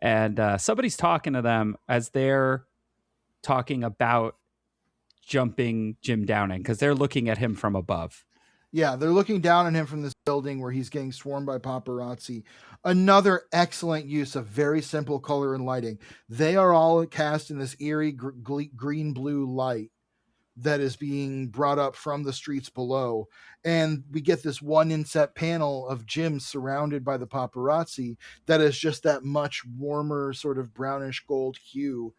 And somebody's talking to them as they're talking about jumping Jim Downing, because they're looking at him from above. Yeah, they're looking down on him from this building where he's getting swarmed by paparazzi. Another excellent use of very simple color and lighting. They are all cast in this eerie green-blue light that is being brought up from the streets below. And we get this one inset panel of Jim surrounded by the paparazzi that is just that much warmer sort of brownish gold hue.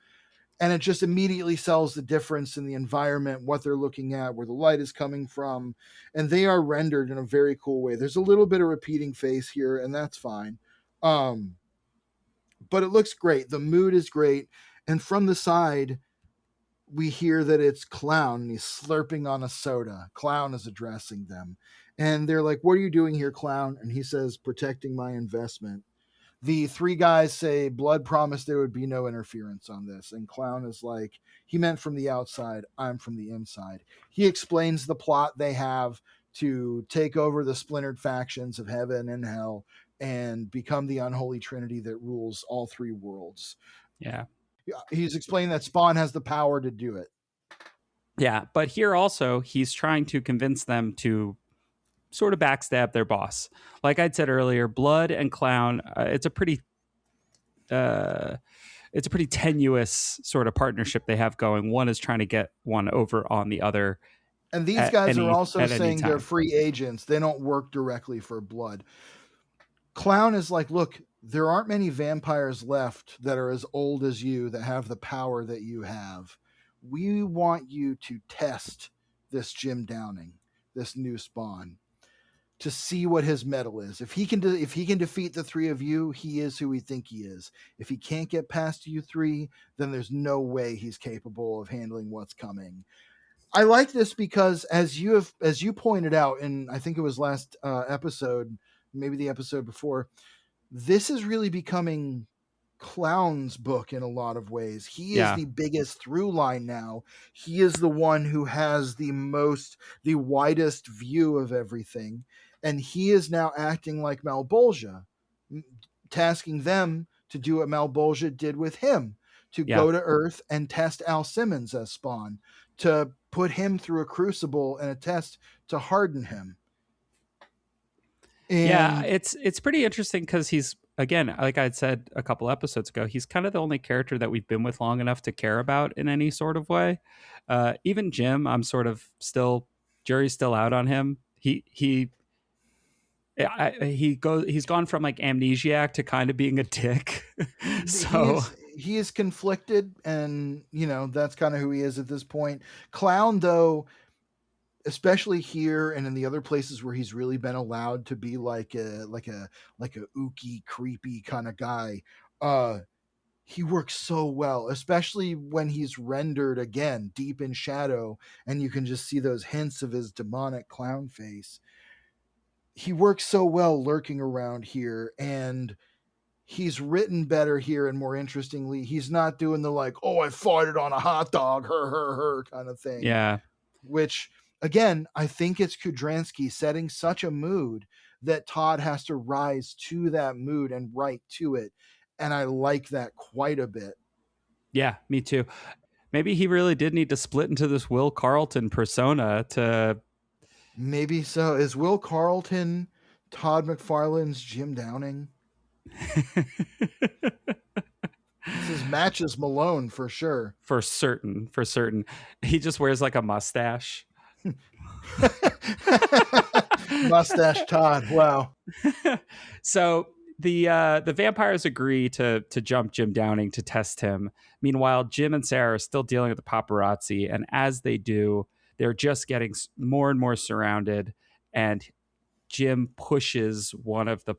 and it just immediately sells the difference in the environment, what they're looking at, where the light is coming from, and they are rendered in a very cool way. There's a little bit of repeating face here, and that's fine. But it looks great. The mood is great. And from the side, we hear that it's Clown, and he's slurping on a soda. Clown is addressing them. And they're like, "What are you doing here, Clown?" And he says, "Protecting my investment." The three guys say, "Blood promised there would be no interference on this." And Clown is like, "He meant from the outside. I'm from the inside." He explains the plot they have to take over the splintered factions of heaven and hell and become the unholy trinity that rules all three worlds. Yeah. He's explaining that Spawn has the power to do it. Yeah, but here also he's trying to convince them to sort of backstab their boss. Like I'd said earlier, Blood and Clown, it's a pretty tenuous sort of partnership they have going. One is trying to get one over on the other. And these guys are also saying they're free agents. They don't work directly for Blood. Clown is like, "Look, there aren't many vampires left that are as old as you, that have the power that you have. We want you to test this Jim Downing, this new Spawn, to see what his mettle is. If he can defeat the three of you, he is who we think he is. If he can't get past you three, then there's no way he's capable of handling what's coming." I like this because as you pointed out, and I think it was last episode, maybe the episode before, this is really becoming Clown's book in a lot of ways. He is the biggest through line now. He is the one who has the widest view of everything. And he is now acting like Malbolgia, tasking them to do what Malbolgia did with him, to go to Earth and test Al Simmons as Spawn, to put him through a crucible and a test to harden him. And it's pretty interesting because he's, again, like I'd said a couple episodes ago, he's kind of the only character that we've been with long enough to care about in any sort of way. Even Jim, I'm sort of jury's still out on him. He's gone from like amnesiac to kind of being a dick. So he is conflicted, and that's kind of who he is at this point. Clown, though, especially here and in the other places where he's really been allowed to be like a ooky, creepy kind of guy, he works so well, especially when he's rendered again deep in shadow and you can just see those hints of his demonic clown face. He works so well lurking around here, and he's written better here, and more interestingly, he's not doing the like, "Oh, I farted on a hot dog, her kind of thing." Yeah. Which, again, I think it's Kudranski setting such a mood that Todd has to rise to that mood and write to it. And I like that quite a bit. Yeah, me too. Maybe he really did need to split into this Will Carlton persona to... Maybe so. Is Will Carlton Todd McFarlane's Jim Downing? This is matches Malone for sure. For certain. He just wears like a mustache. Mustache Todd. Wow. So the vampires agree to jump Jim Downing to test him. Meanwhile, Jim and Sarah are still dealing with the paparazzi, and as they do, they're just getting more and more surrounded, and Jim pushes one of the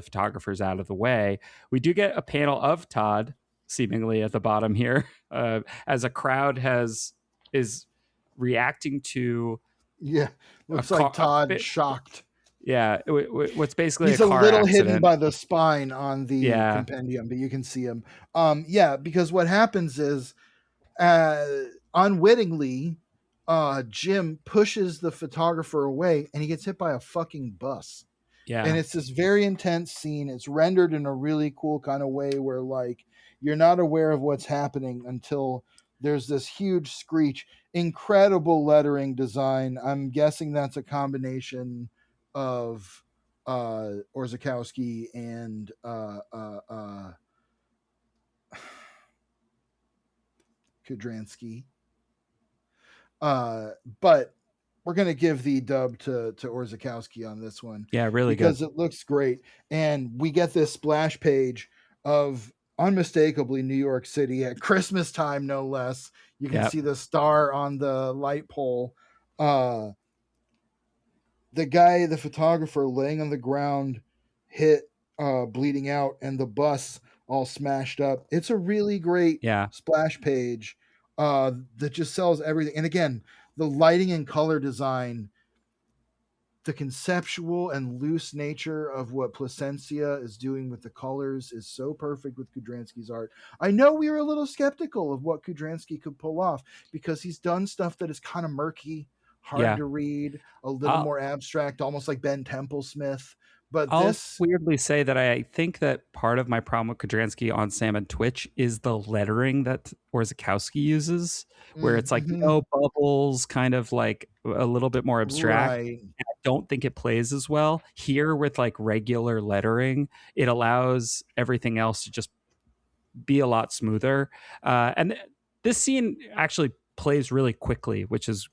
photographers out of the way. We do get a panel of Todd seemingly at the bottom here, as a crowd is reacting to. Yeah, looks like Todd shocked. Yeah, what's basically he's a car little accident. Hidden by the spine on the compendium, but you can see him. Because what happens is, unwittingly, Jim pushes the photographer away, and he gets hit by a fucking bus. Yeah, and it's this very intense scene. It's rendered in a really cool kind of way where, like, you're not aware of what's happening until there's this huge screech. Incredible lettering design. I'm guessing that's a combination of Orzechowski and Kudranski. But we're going to give the dub to Orzechowski on this one. Yeah, really because good. It looks great. And we get this splash page of unmistakably New York City at Christmas time, no less. You can see the star on the light pole. The guy, the photographer, laying on the ground, hit, bleeding out, and the bus all smashed up. It's a really great splash page that just sells everything. And again, the lighting and color design, the conceptual and loose nature of what Placencia is doing with the colors is so perfect with Kudranski's art. I know we were a little skeptical of what Kudranski could pull off because he's done stuff that is kind of murky, hard to read, a little more abstract, almost like Ben Templesmith. But I'll weirdly say that I think that part of my problem with Kudranski on Sam and Twitch is the lettering that Orzechowski uses, where it's like no bubbles, kind of like a little bit more abstract. Right. I don't think it plays as well. Here with like regular lettering, it allows everything else to just be a lot smoother. And this scene actually plays really quickly, which is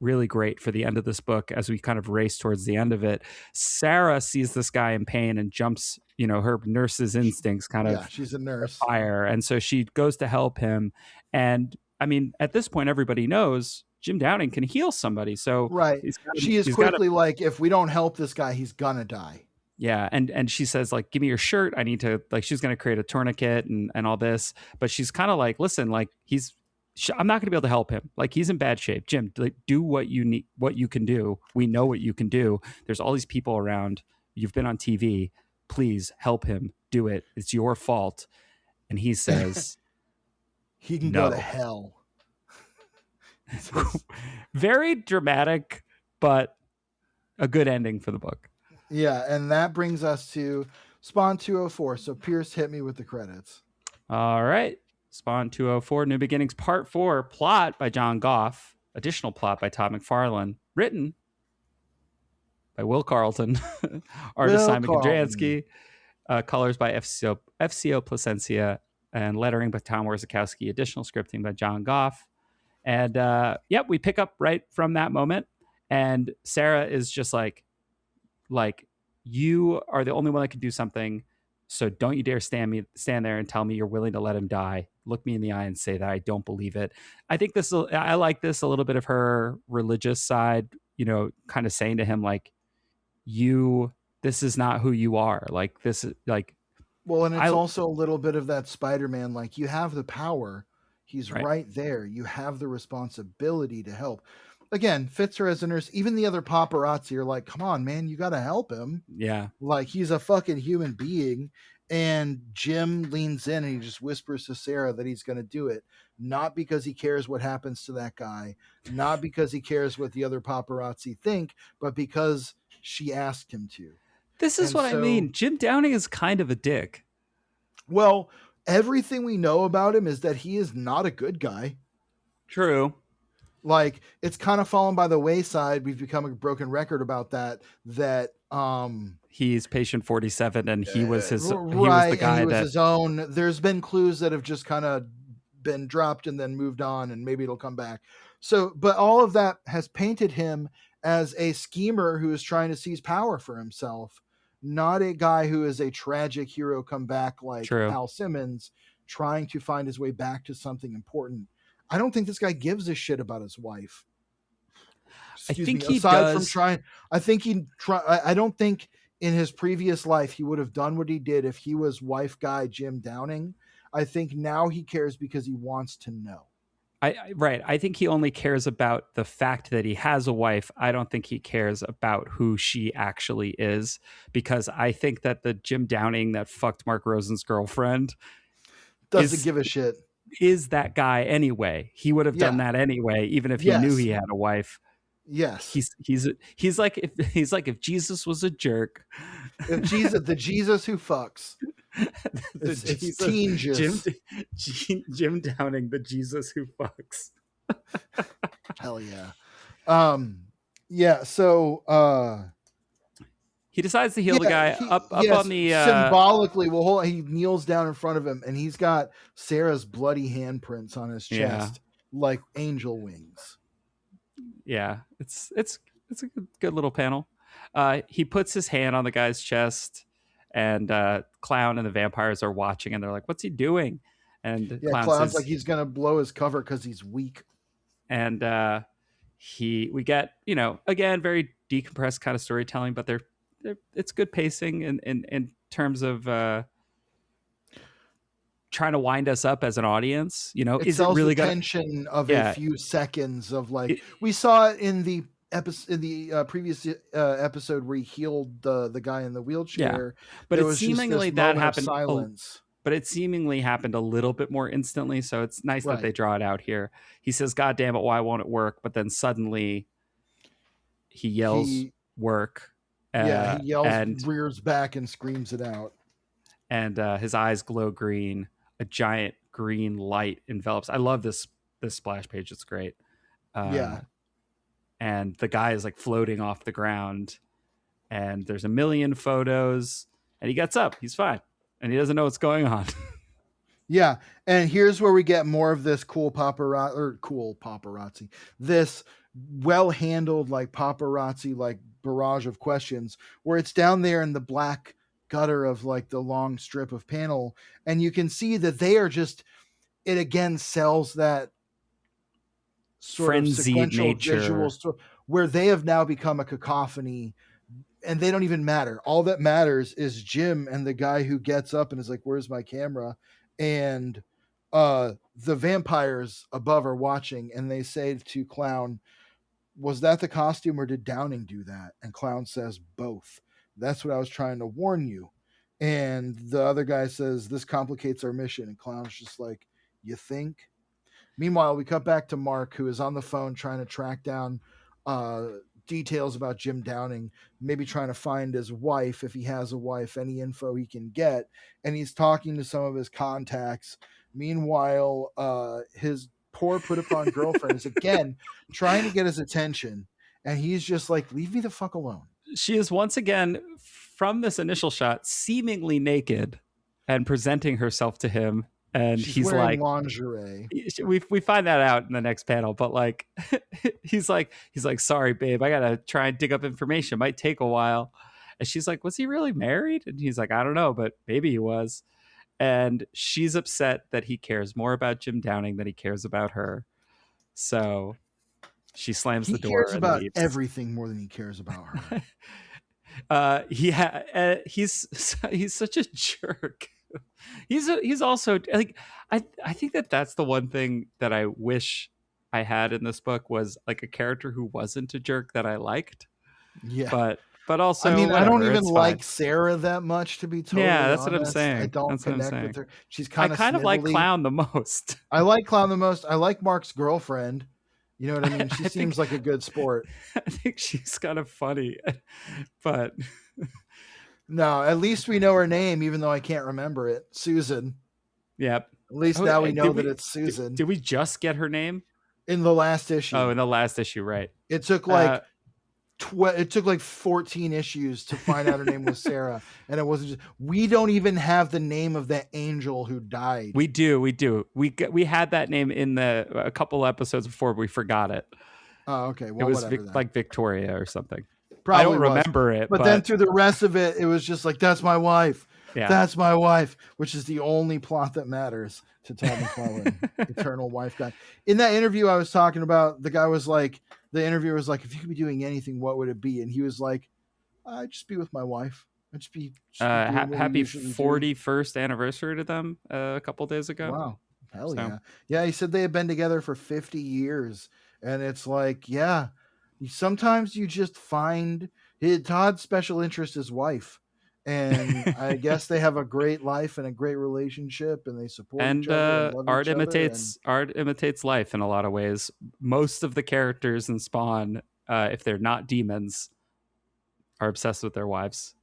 really great for the end of this book as we kind of race towards the end of it. Sarah sees this guy in pain and jumps, her nurse's instincts kind of she's a nurse fire. And so she goes to help him. And I mean, at this point, everybody knows Jim Downing can heal somebody. So she is quickly like, if we don't help this guy, he's gonna die. Yeah. And she says, like, give me your shirt. I need to, like, she's going to create a tourniquet and all this. But she's kind of like, listen, like, I'm not going to be able to help him. Like, he's in bad shape. Jim, like, do what you need, what you can do. We know what you can do. There's all these people around. You've been on TV. Please help him. Do it. It's your fault. And he says, he can go to hell. Very dramatic, but a good ending for the book. Yeah, and that brings us to Spawn 204. So Pierce, hit me with the credits. All right. Spawn 204, New Beginnings, Part 4, plot by John Goff, additional plot by Todd McFarlane, written by Will Carlton, artist Simon Kudranski, colors by FCO Placencia, and lettering by Tom Orzechowski, additional scripting by John Goff. And we pick up right from that moment. And Sarah is just like, you are the only one that can do something. So don't you dare stand there and tell me you're willing to let him die. Look me in the eye and say that I don't believe it. I think I like this, a little bit of her religious side, kind of saying to him, like, this is not who you are. Like, this is like, well, and it's also a little bit of that Spider-Man, like, you have the power. He's right there. You have the responsibility to help. Again, fits her as a nurse. Even the other paparazzi are like, come on, man, you got to help him. Yeah. Like, he's a fucking human being. And Jim leans in and he just whispers to Sarah that he's going to do it. Not because he cares what happens to that guy. Not because he cares what the other paparazzi think, but because she asked him to. This is I mean. Jim Downing is kind of a dick. Well, everything we know about him is that he is not a good guy. True. Like, it's kind of fallen by the wayside. We've become a broken record about that he's patient 47 and he was his he was the guy that his own. There's been clues that have just kind of been dropped and then moved on, and maybe it'll come back. So, but all of that has painted him as a schemer who is trying to seize power for himself, not a guy who is a tragic hero come back like Al Simmons, trying to find his way back to something important. I don't think this guy gives a shit about his wife. I think he does. From trying, I think I don't think in his previous life he would have done what he did if he was wife guy Jim Downing. I think now he cares because he wants to know. I think he only cares about the fact that he has a wife. I don't think he cares about who she actually is, because I think that the Jim Downing that fucked Mark Rosen's girlfriend doesn't give a shit. Is that guy anyway. He would have done that anyway, even if he knew he had a wife. Yes. He's like if Jesus was a jerk. If Jesus, the Jesus who fucks. It's teen Jim Downing, the Jesus who fucks. Hell yeah. Yeah, so he decides to heal the guy up on the symbolically. Well, he kneels down in front of him, and he's got Sarah's bloody handprints on his chest, like angel wings. Yeah, it's a good little panel. He puts his hand on the guy's chest, and Clown and the vampires are watching, and they're like, "What's he doing?" And Yeah, Clown Clown's says, like he's gonna blow his cover because he's weak. and we get, again, very decompressed kind of storytelling, but it's good pacing in terms of trying to wind us up as an audience. It Is it sells the really gonna? tension of a Yeah, few seconds of like it, we saw it in the previous episode where he healed the guy in the wheelchair. but There it was just seemingly this that moment of happened. silence. But it seemingly happened a little bit more instantly, so it's nice that they Right. draw it out here. He says, "God damn it, why won't it work?" But then suddenly he yells, He "Work!" Yeah, he yells, and rears back, and screams it out. his eyes glow green. A giant green light envelops. I love this splash page. It's great. Yeah. And the guy is like floating off the ground, and there's a million photos, and he gets up. He's fine, and he doesn't know what's going on. Yeah, and here's where we get more of this cool paparazzi, this well-handled like paparazzi like barrage of questions, where it's down there in the black gutter of like the long strip of panel, and you can see that they are just, it again sells that sort of Frenzied sequential nature. visual where they have now become a cacophony, and they don't even matter. All that matters is Jim and the guy who gets up and is like, "Where's my camera?" And the vampires above are watching, and they say to Clown, "Was that the costume, or did Downing do that?" And Clown says, "Both. That's what I was trying to warn you." And the other guy says, "This complicates our mission." And Clown's just like, "You think?" Meanwhile, we cut back to Mark, who is on the phone trying to track down details about Jim Downing, maybe trying to find his wife, if he has a wife, any info he can get. And he's talking to some of his contacts. Meanwhile, his poor put upon girlfriend is again trying to get his attention. And he's just like, "Leave me the fuck alone." She is once again, from this initial shot, seemingly naked and presenting herself to him. And She's he's wearing like, lingerie. we find that out in the next panel, but like, he's like, "Sorry, babe, I gotta try and dig up information. It might take a while." And she's like, "Was he really married?" And he's like, "I don't know, but maybe he was." And she's upset that he cares more about Jim Downing than he cares about her. So she slams He the door cares and about leaves. everything more than he cares about her. He's such a jerk. He's also like, I think that's the one thing that I wish I had in this book, was like a character who wasn't a jerk that I liked. Yeah. But also, I mean, whatever, I don't even it's like fine. Sarah that much, to be totally Yeah, that's honest. what I'm saying. I don't That's what I'm connect saying. with her. She's I kind of like Clown the most. I like Clown the most. I like Mark's girlfriend. You know what I mean? She I seems think- like a good sport. I think she's kind of funny, but No, at least we know her name, even though I can't remember it. Susan. yep. At least Oh, now we know did that it's Susan. Did we just get her name? In the last issue. Oh, in the last issue, right? It took like it took like 14 issues to find out her name was Sarah, and it wasn't just, we don't even have the name of that angel who died. We do. We had that name in a couple episodes before, but we forgot it. Oh, okay. Well, it was whatever, like Victoria or something. Probably I don't was. remember it, but then through the rest of it, it was just like, "That's my wife." Yeah. That's my wife, which is the only plot that matters to Todd McClellan, eternal wife guy. In that interview I was talking about, the interviewer was like, "If you could be doing anything, what would it be?" And he was like, "I'd just be with my wife. I'd just be doing what we happy usually do." 41st anniversary to them a couple days ago. Wow. Hell yeah. Yeah, he said they had been together for 50 years. And it's like, yeah, sometimes you just find Todd's special interest is wife. And I guess they have a great life and a great relationship, and they support each other. And love art each art imitates life in a lot of ways. Most of the characters in Spawn, if they're not demons, are obsessed with their wives.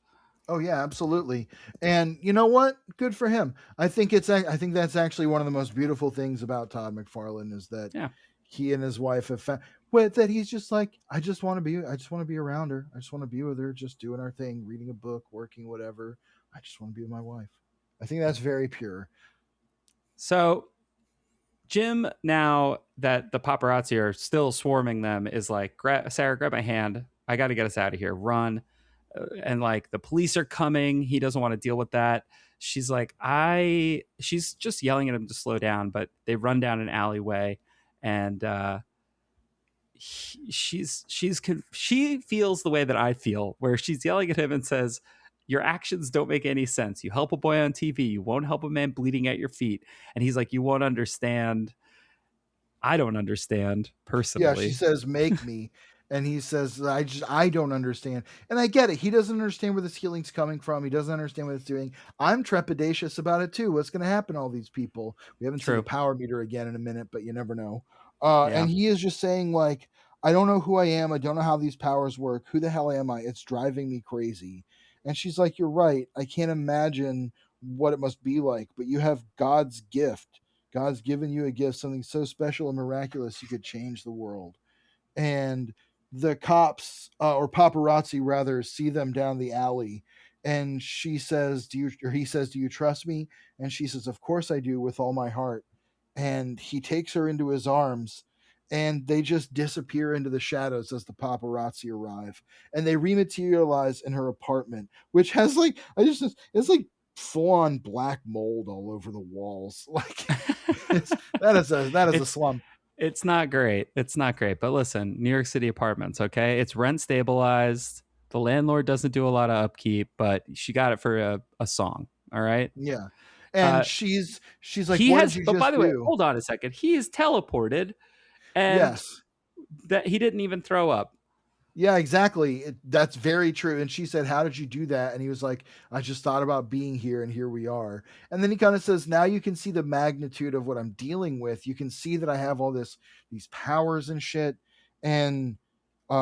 Oh yeah, absolutely. And you know what? Good for him. I think that's actually one of the most beautiful things about Todd McFarlane is that he and his wife have found that he's just like, I just want to be around her. I just want to be with her, just doing our thing, reading a book, working, whatever. I just want to be with my wife. I think that's very pure. So Jim, now that the paparazzi are still swarming them, is like, "Sarah, grab my hand. I got to get us out of here. Run." and like the police are coming. He doesn't want to deal with that. She's like, she's just yelling at him to slow down, but they run down an alleyway, and she feels the way that I feel, where she's yelling at him and says, your actions don't make any sense. You help a boy on TV, you won't help a man bleeding at your feet. And he's like, you won't understand. I don't understand Yeah, she personally. says, make me. And he says, I don't understand. And I get it. He doesn't understand where this healing's coming from. He doesn't understand what it's doing. I'm trepidatious about it too. What's going to happen to all these people? We haven't seen the power meter again in a minute, but you never know. And he is just saying, like, I don't know who I am. I don't know how these powers work. Who the hell am I? It's driving me crazy. And she's like, you're right. I can't imagine what it must be like, but you have God's gift. God's given you a gift, something so special and miraculous, you could change the world. And the cops, or paparazzi rather, see them down the alley. And she says, he says, do you trust me? And she says, of course I do, with all my heart. And he takes her into his arms, and they just disappear into the shadows as the paparazzi arrive. And they rematerialize in her apartment, which has like, it's like full on black mold all over the walls. Like that is a slum. It's not great. It's not great. But listen, New York City apartments, okay? It's rent stabilized. The landlord doesn't do a lot of upkeep, but she got it for a song. All right. Yeah. And she's like, he what has, did you but just by the way, do? hold on a second. He is teleported, and Yes. that he didn't even throw up. Yeah, exactly. That's very true. And she said, how did you do that? And he was like, I just thought about being here, and here we are. And then he kind of says, now you can see the magnitude of what I'm dealing with. You can see that I have all these powers and shit. And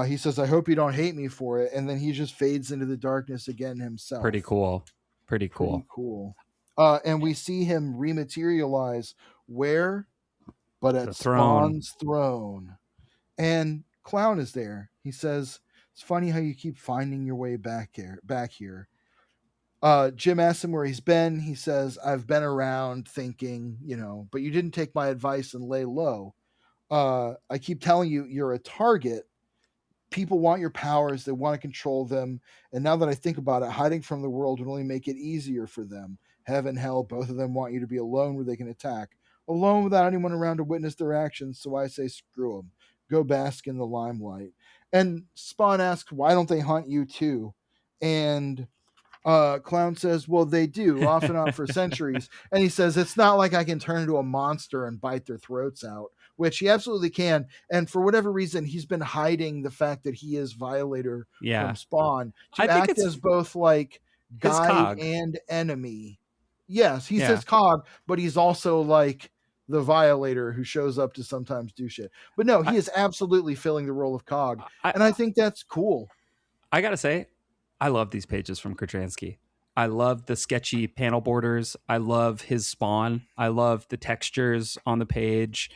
he says, I hope you don't hate me for it. And then he just fades into the darkness again himself. Pretty cool. And we see him rematerialize where? But at Spawn's throne. And Clown is there. He says, it's funny how you keep finding your way back here. Jim asks him where he's been. He says, I've been around thinking, but you didn't take my advice and lay low. I keep telling you, you're a target. People want your powers. They want to control them. And now that I think about it, hiding from the world would only make it easier for them. Heaven, hell, both of them want you to be alone where they can attack. Alone without anyone around to witness their actions. So I say, screw them. Go bask in the limelight. And Spawn asks, why don't they hunt you too? And Clown says, well, they do, off and on for centuries. And he says, it's not like I can turn into a monster and bite their throats out, which he absolutely can. And for whatever reason, he's been hiding the fact that he is Violator from Spawn to act as both like guide and enemy. Yes, he says cog, but he's also like the Violator who shows up to sometimes do shit. But no, he is absolutely filling the role of cog. And I think that's cool. I gotta say, I love these pages from Kudranski. I love the sketchy panel borders. I love his Spawn. I love the textures on the page.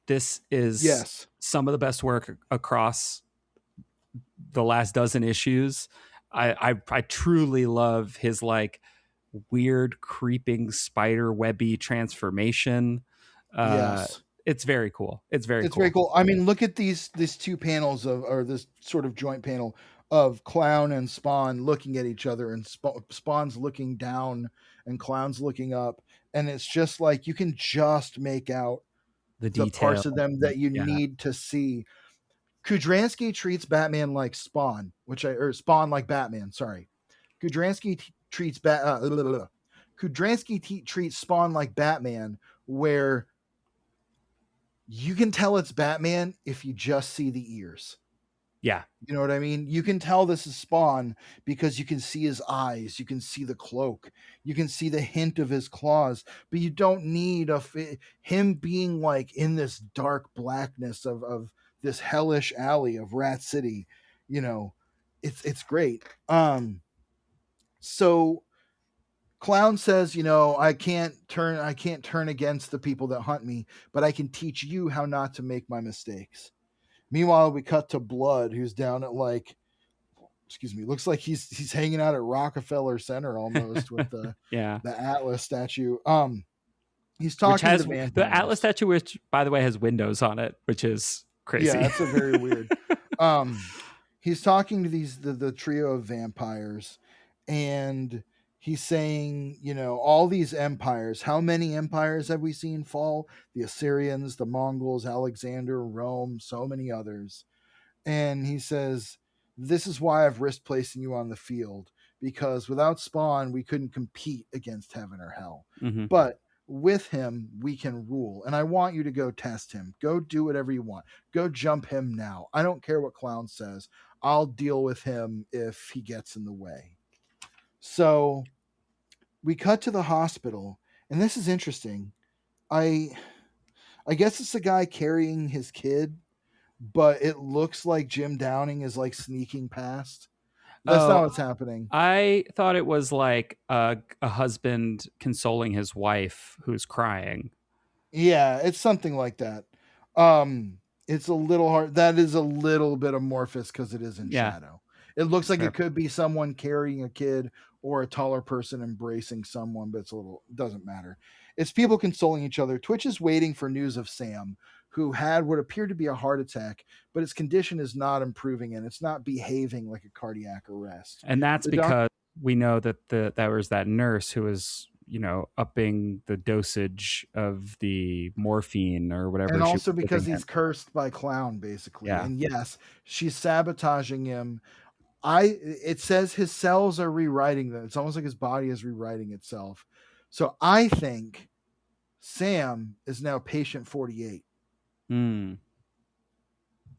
This is some of the best work across the last dozen issues. I truly love his like weird creeping spider webby transformation. It's very cool. It's very cool. I mean, look at these two panels or this sort of joint panel of Clown and Spawn looking at each other, and Spawn's looking down and Clown's looking up, and it's just like you can just make out the parts of them that you need to see. Kudranski treats Batman like Spawn, or Spawn like Batman. Sorry, Kudranski treats treats Spawn like Batman, where you can tell it's Batman if you just see the ears. Yeah. You know what I mean? You can tell this is Spawn because you can see his eyes. You can see the cloak. You can see the hint of his claws. But you don't need him being like in this dark blackness of this hellish alley of Rat City. It's great. So Clown says, I can't turn against the people that hunt me, but I can teach you how not to make my mistakes. Meanwhile, we cut to Blood, who's down at looks like he's hanging out at Rockefeller Center almost with the Atlas statue. He's talking to the vampires. The Atlas statue, which by the way has windows on it, which is crazy. Yeah, that's a very weird. he's talking to the trio of vampires, and he's saying, all these empires, how many empires have we seen fall? The Assyrians, the Mongols, Alexander, Rome, so many others. And he says, this is why I've risked placing you on the field, because without Spawn, we couldn't compete against heaven or hell. Mm-hmm. But with him, we can rule. And I want you to go test him. Go do whatever you want. Go jump him now. I don't care what Clown says. I'll deal with him if he gets in the way. So we cut to the hospital, and this is interesting. I guess it's a guy carrying his kid, but it looks like Jim Downing is like sneaking past. That's not what's happening. I thought it was like a husband consoling his wife who's crying. Yeah, it's something like that. It's a little hard. That is a little bit amorphous because it is in shadow. It looks like it could be someone carrying a kid or a taller person embracing someone, but doesn't matter. It's people consoling each other. Twitch is waiting for news of Sam, who had what appeared to be a heart attack, but his condition is not improving and it's not behaving like a cardiac arrest. And that's because we know that there was that nurse who was, upping the dosage of the morphine or whatever. And also because he's cursed by Clown, basically. Yeah. And yes, she's sabotaging him. It says his cells are rewriting them. It's almost like his body is rewriting itself. So I think Sam is now patient 48. We'll know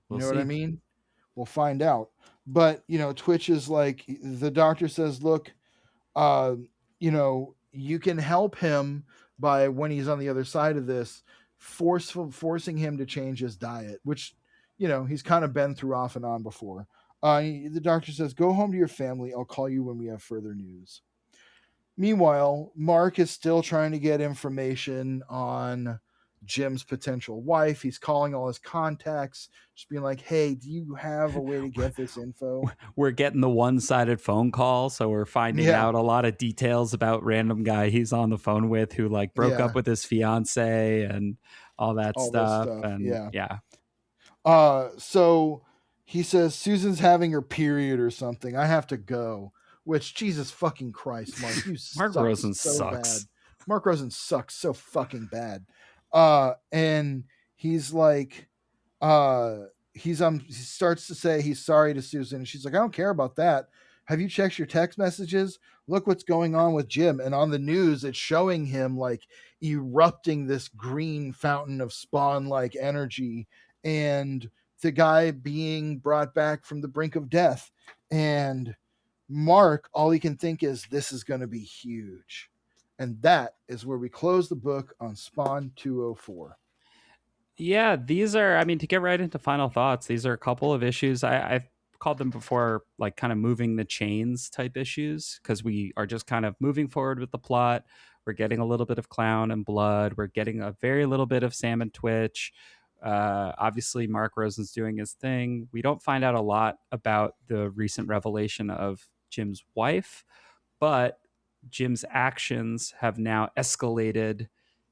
what I mean? We'll find out. But, Twitch is like, the doctor says, look, you can help him by, when he's on the other side of this, forcing him to change his diet, which, he's kind of been through off and on before. The doctor says, go home to your family. I'll call you when we have further news. Meanwhile, Mark is still trying to get information on Jim's potential wife. He's calling all his contacts, just being like, hey, do you have a way to get this info? We're getting the one-sided phone call, so we're finding out a lot of details about random guy he's on the phone with who broke up with his fiance and all that stuff. And so he says Susan's having her period or something. I have to go. Which, Jesus fucking Christ, Mark, you Mark Rosen sucks. Bad. Mark Rosen sucks so fucking bad. And he's like, he starts to say he's sorry to Susan, and she's like, I don't care about that. Have you checked your text messages? Look what's going on with Jim. And on the news, it's showing him erupting this green fountain of Spawn-like energy, and the guy being brought back from the brink of death. And Mark, all he can think is, this is going to be huge. And that is where we close the book on Spawn 204. Yeah, these are, to get right into final thoughts, these are a couple of issues. I've called them before, kind of moving the chains type issues, because we are just kind of moving forward with the plot. We're getting a little bit of Clown and Blood. We're getting a very little bit of Sam and Twitch. Obviously, Mark Rosen's doing his thing. We don't find out a lot about the recent revelation of Jim's wife, but Jim's actions have now escalated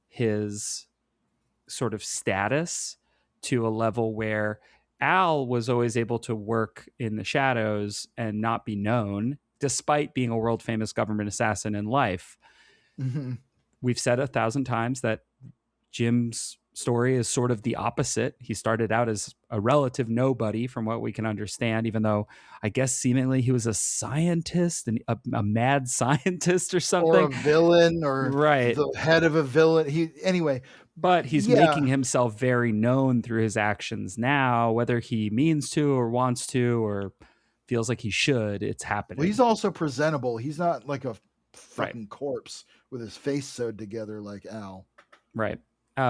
his sort of status to a level where Al was always able to work in the shadows and not be known, despite being a world famous government assassin in life. Mm-hmm. We've said 1,000 times that Jim's story is sort of the opposite. He started out as a relative nobody, from what we can understand, even though I guess seemingly he was a scientist and a mad scientist or something, or a villain, or the head of a villain. But he's making himself very known through his actions now, whether he means to or wants to or feels like he should. It's happening. Well, he's also presentable. He's not like a fucking corpse with his face sewed together like Al. Right.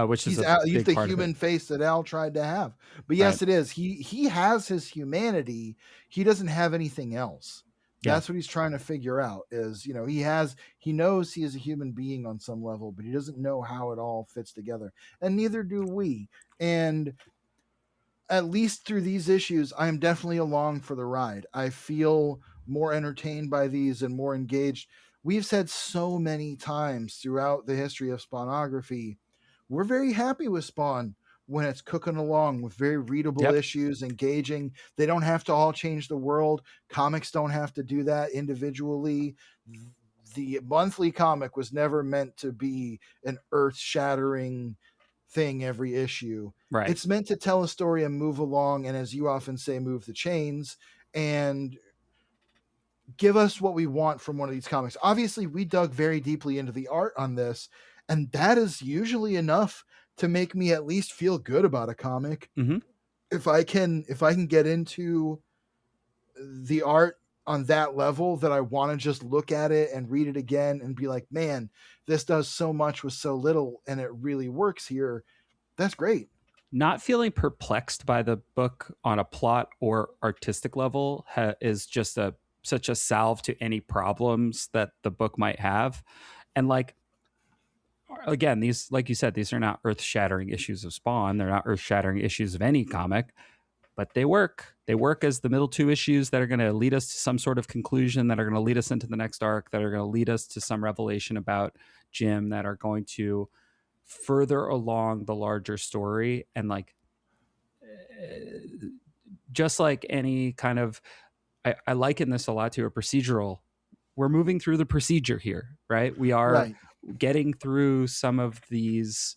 Which he's is he's the human face that Al tried to have. But yes, it is. He has his humanity. He doesn't have anything else. That's what he's trying to figure out is, he knows he is a human being on some level, but he doesn't know how it all fits together. And neither do we. And at least through these issues, I am definitely along for the ride. I feel more entertained by these and more engaged. We've said so many times throughout the history of Spawnography, we're very happy with Spawn. when it's cooking along with very readable Yep. issues, engaging. They don't have to all change the world. Comics don't have to do that individually. The monthly comic was never meant to be an earth-shattering thing every issue. Right. It's meant to tell a story and move along, and as you often say, move the chains and give us what we want from one of these comics. Obviously, we dug very deeply into the art on this, and that is usually enough to make me at least feel good about a comic. Mm-hmm. If I can get into the art on that level, that I want to just look at it and read it again and be like, man, this does so much with so little and it really works here. That's great. Not feeling perplexed by the book on a plot or artistic level is just such a salve to any problems that the book might have. And like, again, these, like you said, these are not earth-shattering issues of Spawn. They're not earth-shattering issues of any comic, but they work. They work as the middle two issues that are going to lead us to some sort of conclusion, that are going to lead us into the next arc, that are going to lead us to some revelation about Jim, that are going to further along the larger story. And like, just like any kind of, I liken this a lot to a procedural. We're moving through the procedure here, right? We are getting through some of these.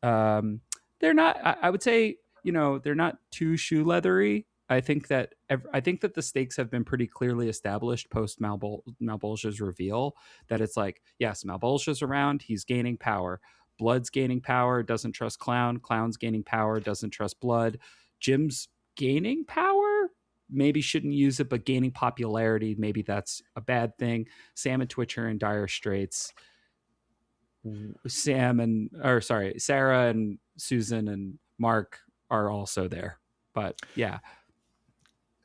They're not, I would say, they're not too shoe leathery. I think that the stakes have been pretty clearly established post Malbolge's reveal, that it's like, yes, Malbolge's around, he's gaining power. Blood's gaining power, doesn't trust Clown. Clown's gaining power, doesn't trust Blood. Jim's gaining power, maybe shouldn't use it, but gaining popularity, maybe that's a bad thing. Sam and Twitch are in dire straits. Sarah and Susan and Mark are also there. But yeah.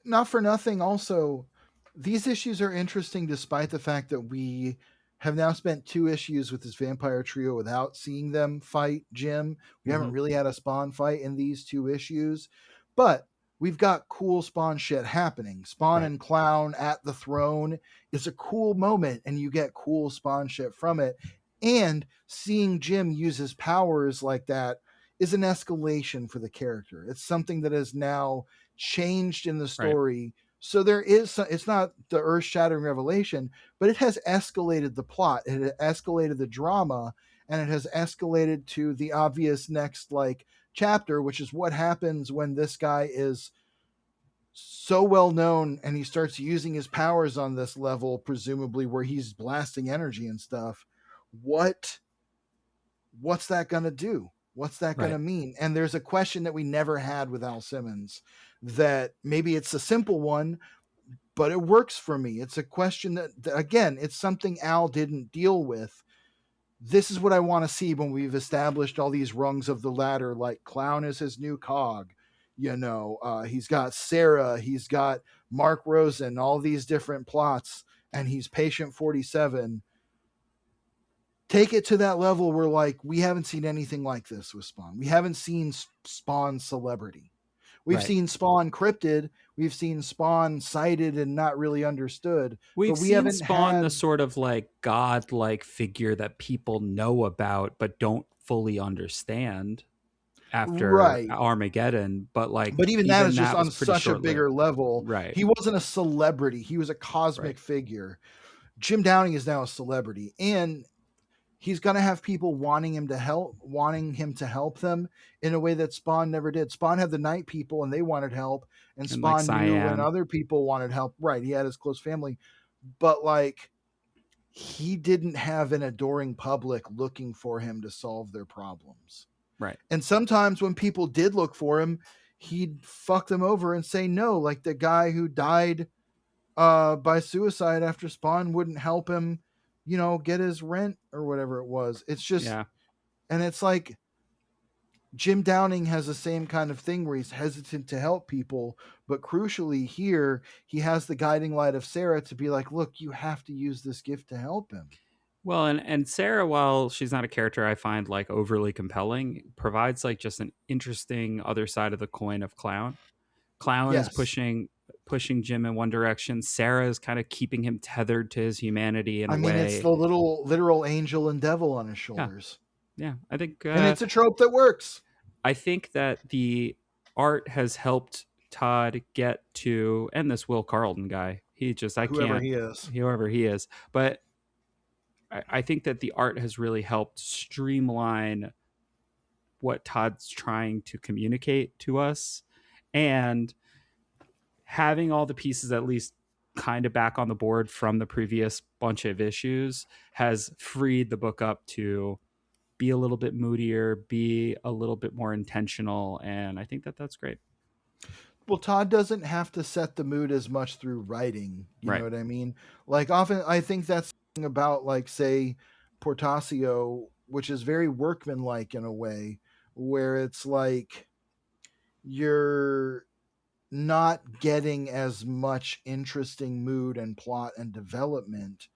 Not for nothing, also, these issues are interesting despite the fact that we have now spent 2 issues with this vampire trio without seeing them fight Jim. We haven't really had a Spawn fight in these 2 issues, but we've got cool Spawn shit happening. Spawn and Clown at the throne is a cool moment, and you get cool Spawn shit from it. And seeing Jim use his powers like that is an escalation for the character. It's something that is now changed in the story. Right. So there is, it's not the earth-shattering revelation, but it has escalated the plot. It has escalated the drama, and it has escalated to the obvious next chapter, which is what happens when this guy is so well known and he starts using his powers on this level, presumably where he's blasting energy and stuff. What's that going to do? What's that going to mean? And there's a question that we never had with Al Simmons, that maybe it's a simple one, but it works for me. It's a question that again, it's something Al didn't deal with. This is what I want to see when we've established all these rungs of the ladder, like Clown is his new cog. He's got Sarah, he's got Mark Rosen, all these different plots, and he's Patient 47. Take it to that level where we haven't seen anything like this with Spawn. We haven't seen Spawn celebrity. We've seen Spawn cryptid. We've seen Spawn cited and not really understood. We've seen Spawn the sort of god-like figure that people know about but don't fully understand after Armageddon. But even that is just on such a bigger level. Right. He wasn't a celebrity. He was a cosmic figure. Jim Downing is now a celebrity, and he's going to have people wanting him to help them in a way that Spawn never did. Spawn had the Night People and they wanted help, and Spawn knew when other people wanted help. Right. He had his close family, but he didn't have an adoring public looking for him to solve their problems. Right. And sometimes when people did look for him, he'd fuck them over and say no, like the guy who died by suicide after Spawn wouldn't help him, get his rent or whatever it was. It's just, and it's Jim Downing has the same kind of thing where he's hesitant to help people, but crucially here, he has the guiding light of Sarah to be like, look, you have to use this gift to help him. Well, and Sarah, while she's not a character I find overly compelling, provides just an interesting other side of the coin of Clown. Clown is pushing Jim in one direction. Sarah is kind of keeping him tethered to his humanity in a way. It's the little literal angel and devil on his shoulders. Yeah, I think, and it's a trope that works. I think that the art has helped Todd get to, and this Will Carlton guy, he just, I Whoever can't, he is. whoever he is, but I think that the art has really helped streamline what Todd's trying to communicate to us. And having all the pieces at least kind of back on the board from the previous bunch of issues has freed the book up to be a little bit moodier, be a little bit more intentional. And I think that that's great. Well, Todd doesn't have to set the mood as much through writing. You know Right. what I mean? Like often I think that's the thing about like say Portacio, which is very workmanlike in a way, where it's like you're not getting as much interesting mood and plot and development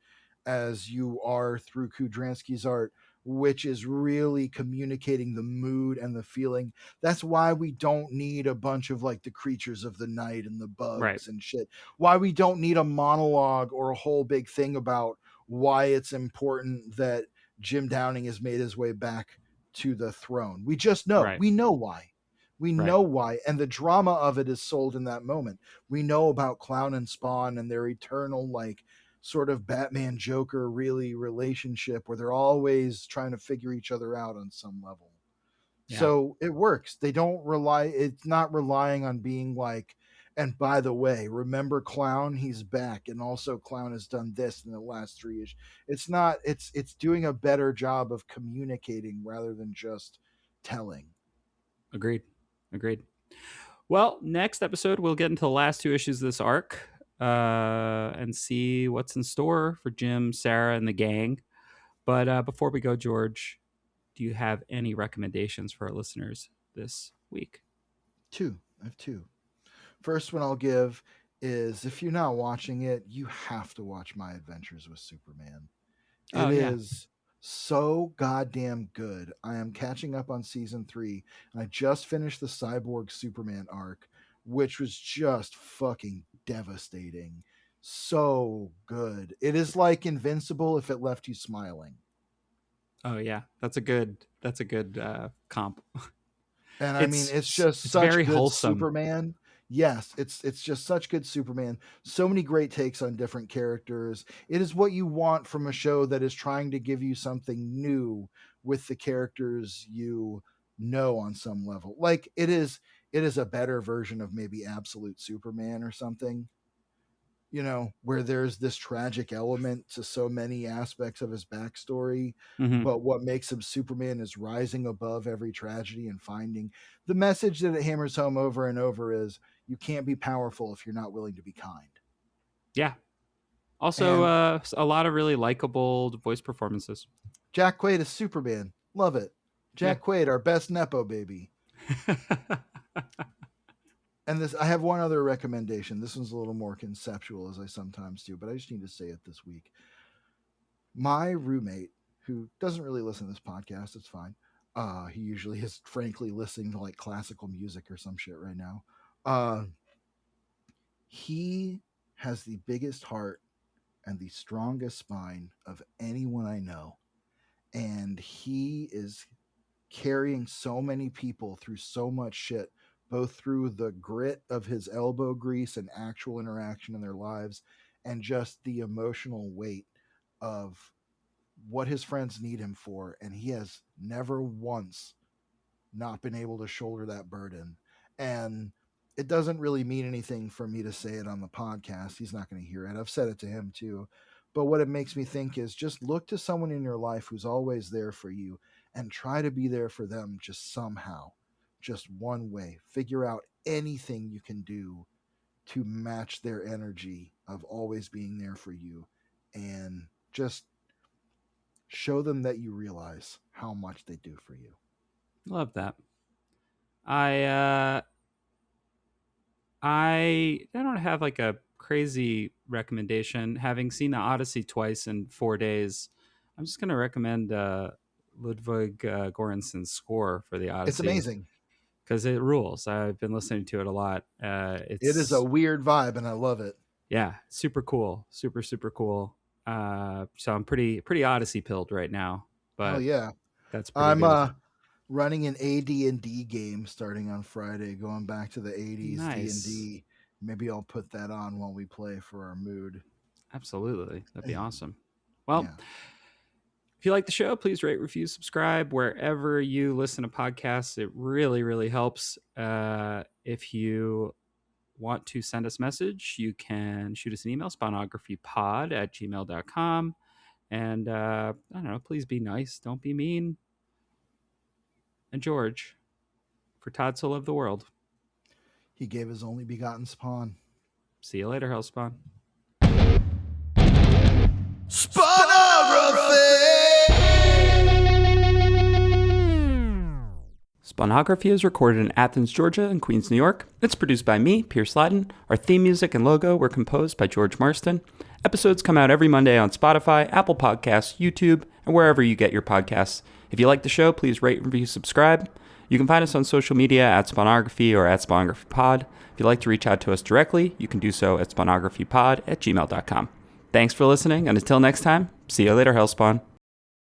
as you are through Kudranski's art, which is really communicating the mood and the feeling. That's why we don't need a bunch of like the creatures of the night and the Right. bugs and shit. Why we don't need a monologue or a whole big thing about why it's important that Jim Downing has made his way back to the throne. We just know. Right. We know why. We Right. know why. And the drama of it is sold in that moment. We know about Clown and Spawn and their eternal like sort of Batman Joker really relationship where they're always trying to figure each other out on some level. Yeah. So it works. They don't rely, it's not relying on being like, and by the way, remember Clown? He's back. And also Clown has done this in the last 3 issues. It's not, it's doing a better job of communicating rather than just telling. Agreed. Well, next episode, we'll get into the last 2 issues of this arc and see what's in store for Jim, Sarah, and the gang. But before we go, George, do you have any recommendations for our listeners this week? I have two. First one I'll give is if you're not watching it, you have to watch My Adventures with Superman. It is so goddamn good. I am catching up on season 3, and I just finished the Cyborg Superman arc, which was just fucking devastating. So good. It is like Invincible if it left you smiling. Oh yeah, that's a good comp. And I mean, it's just it's such very good wholesome. Superman. Yes, it's just such good Superman. So many great takes on different characters. It is what you want from a show that is trying to give you something new with the characters you know on some level. Like it is a better version of maybe Absolute Superman or something. You know, where there's this tragic element to so many aspects of his backstory, Mm-hmm. but what makes him Superman is rising above every tragedy and finding the message that it hammers home over and over is you can't be powerful if you're not willing to be kind. Yeah. Also, a lot of really likable voice performances. Jack Quaid is Superman. Love it. Jack Quaid, our best Nepo baby. And this, I have one other recommendation. This one's a little more conceptual, as I sometimes do, but I just need to say it this week. My roommate, who doesn't really listen to this podcast, it's fine. He usually is, frankly, listening to like classical music or some shit right now. He has the biggest heart and the strongest spine of anyone I know, and he is carrying so many people through so much shit, both through the grit of his elbow grease and actual interaction in their lives, and just the emotional weight of what his friends need him for. And he has never once not been able to shoulder that burden. And it doesn't really mean anything for me to say it on the podcast. He's not going to hear it. I've said it to him too. But what it makes me think is just look to someone in your life who's always there for you and try to be there for them just somehow, just one way. Figure out anything you can do to match their energy of always being there for you, and just show them that you realize how much they do for you. Love that. I don't have like a crazy recommendation. Having seen the Odyssey twice in 4 days, I'm just going to recommend Ludwig Göransson's score for the Odyssey. It's amazing because it rules. I've been listening to it a lot. It is a weird vibe, and I love it. Yeah, super cool, super cool. So I'm pretty Odyssey pilled right now. But oh yeah, that's pretty good. running an AD&D game starting on Friday, going back to the 80s Nice. D&D. Maybe I'll put that on while we play for our mood. Absolutely. That'd be awesome. Well, Yeah. if you like the show, please rate, review, subscribe wherever you listen to podcasts. It really, really helps. If you want to send us a message, you can shoot us an email, spawnographypod@gmail.com. And I don't know, please be nice. Don't be mean. And George, for Todd so loved the world. He gave his only begotten spawn. See you later, Hellspawn. Spawnography is recorded in Athens, Georgia, and Queens, New York. It's produced by me, Pierce Ladden. Our theme music and logo were composed by George Marston. Episodes come out every Monday on Spotify, Apple Podcasts, YouTube, and wherever you get your podcasts. If you like the show, please rate, review, subscribe. You can find us on social media at Spawnography or at SpawnographyPod. If you'd like to reach out to us directly, you can do so at spawnographypod@gmail.com. Thanks for listening, and until next time, see you later, Hellspawn.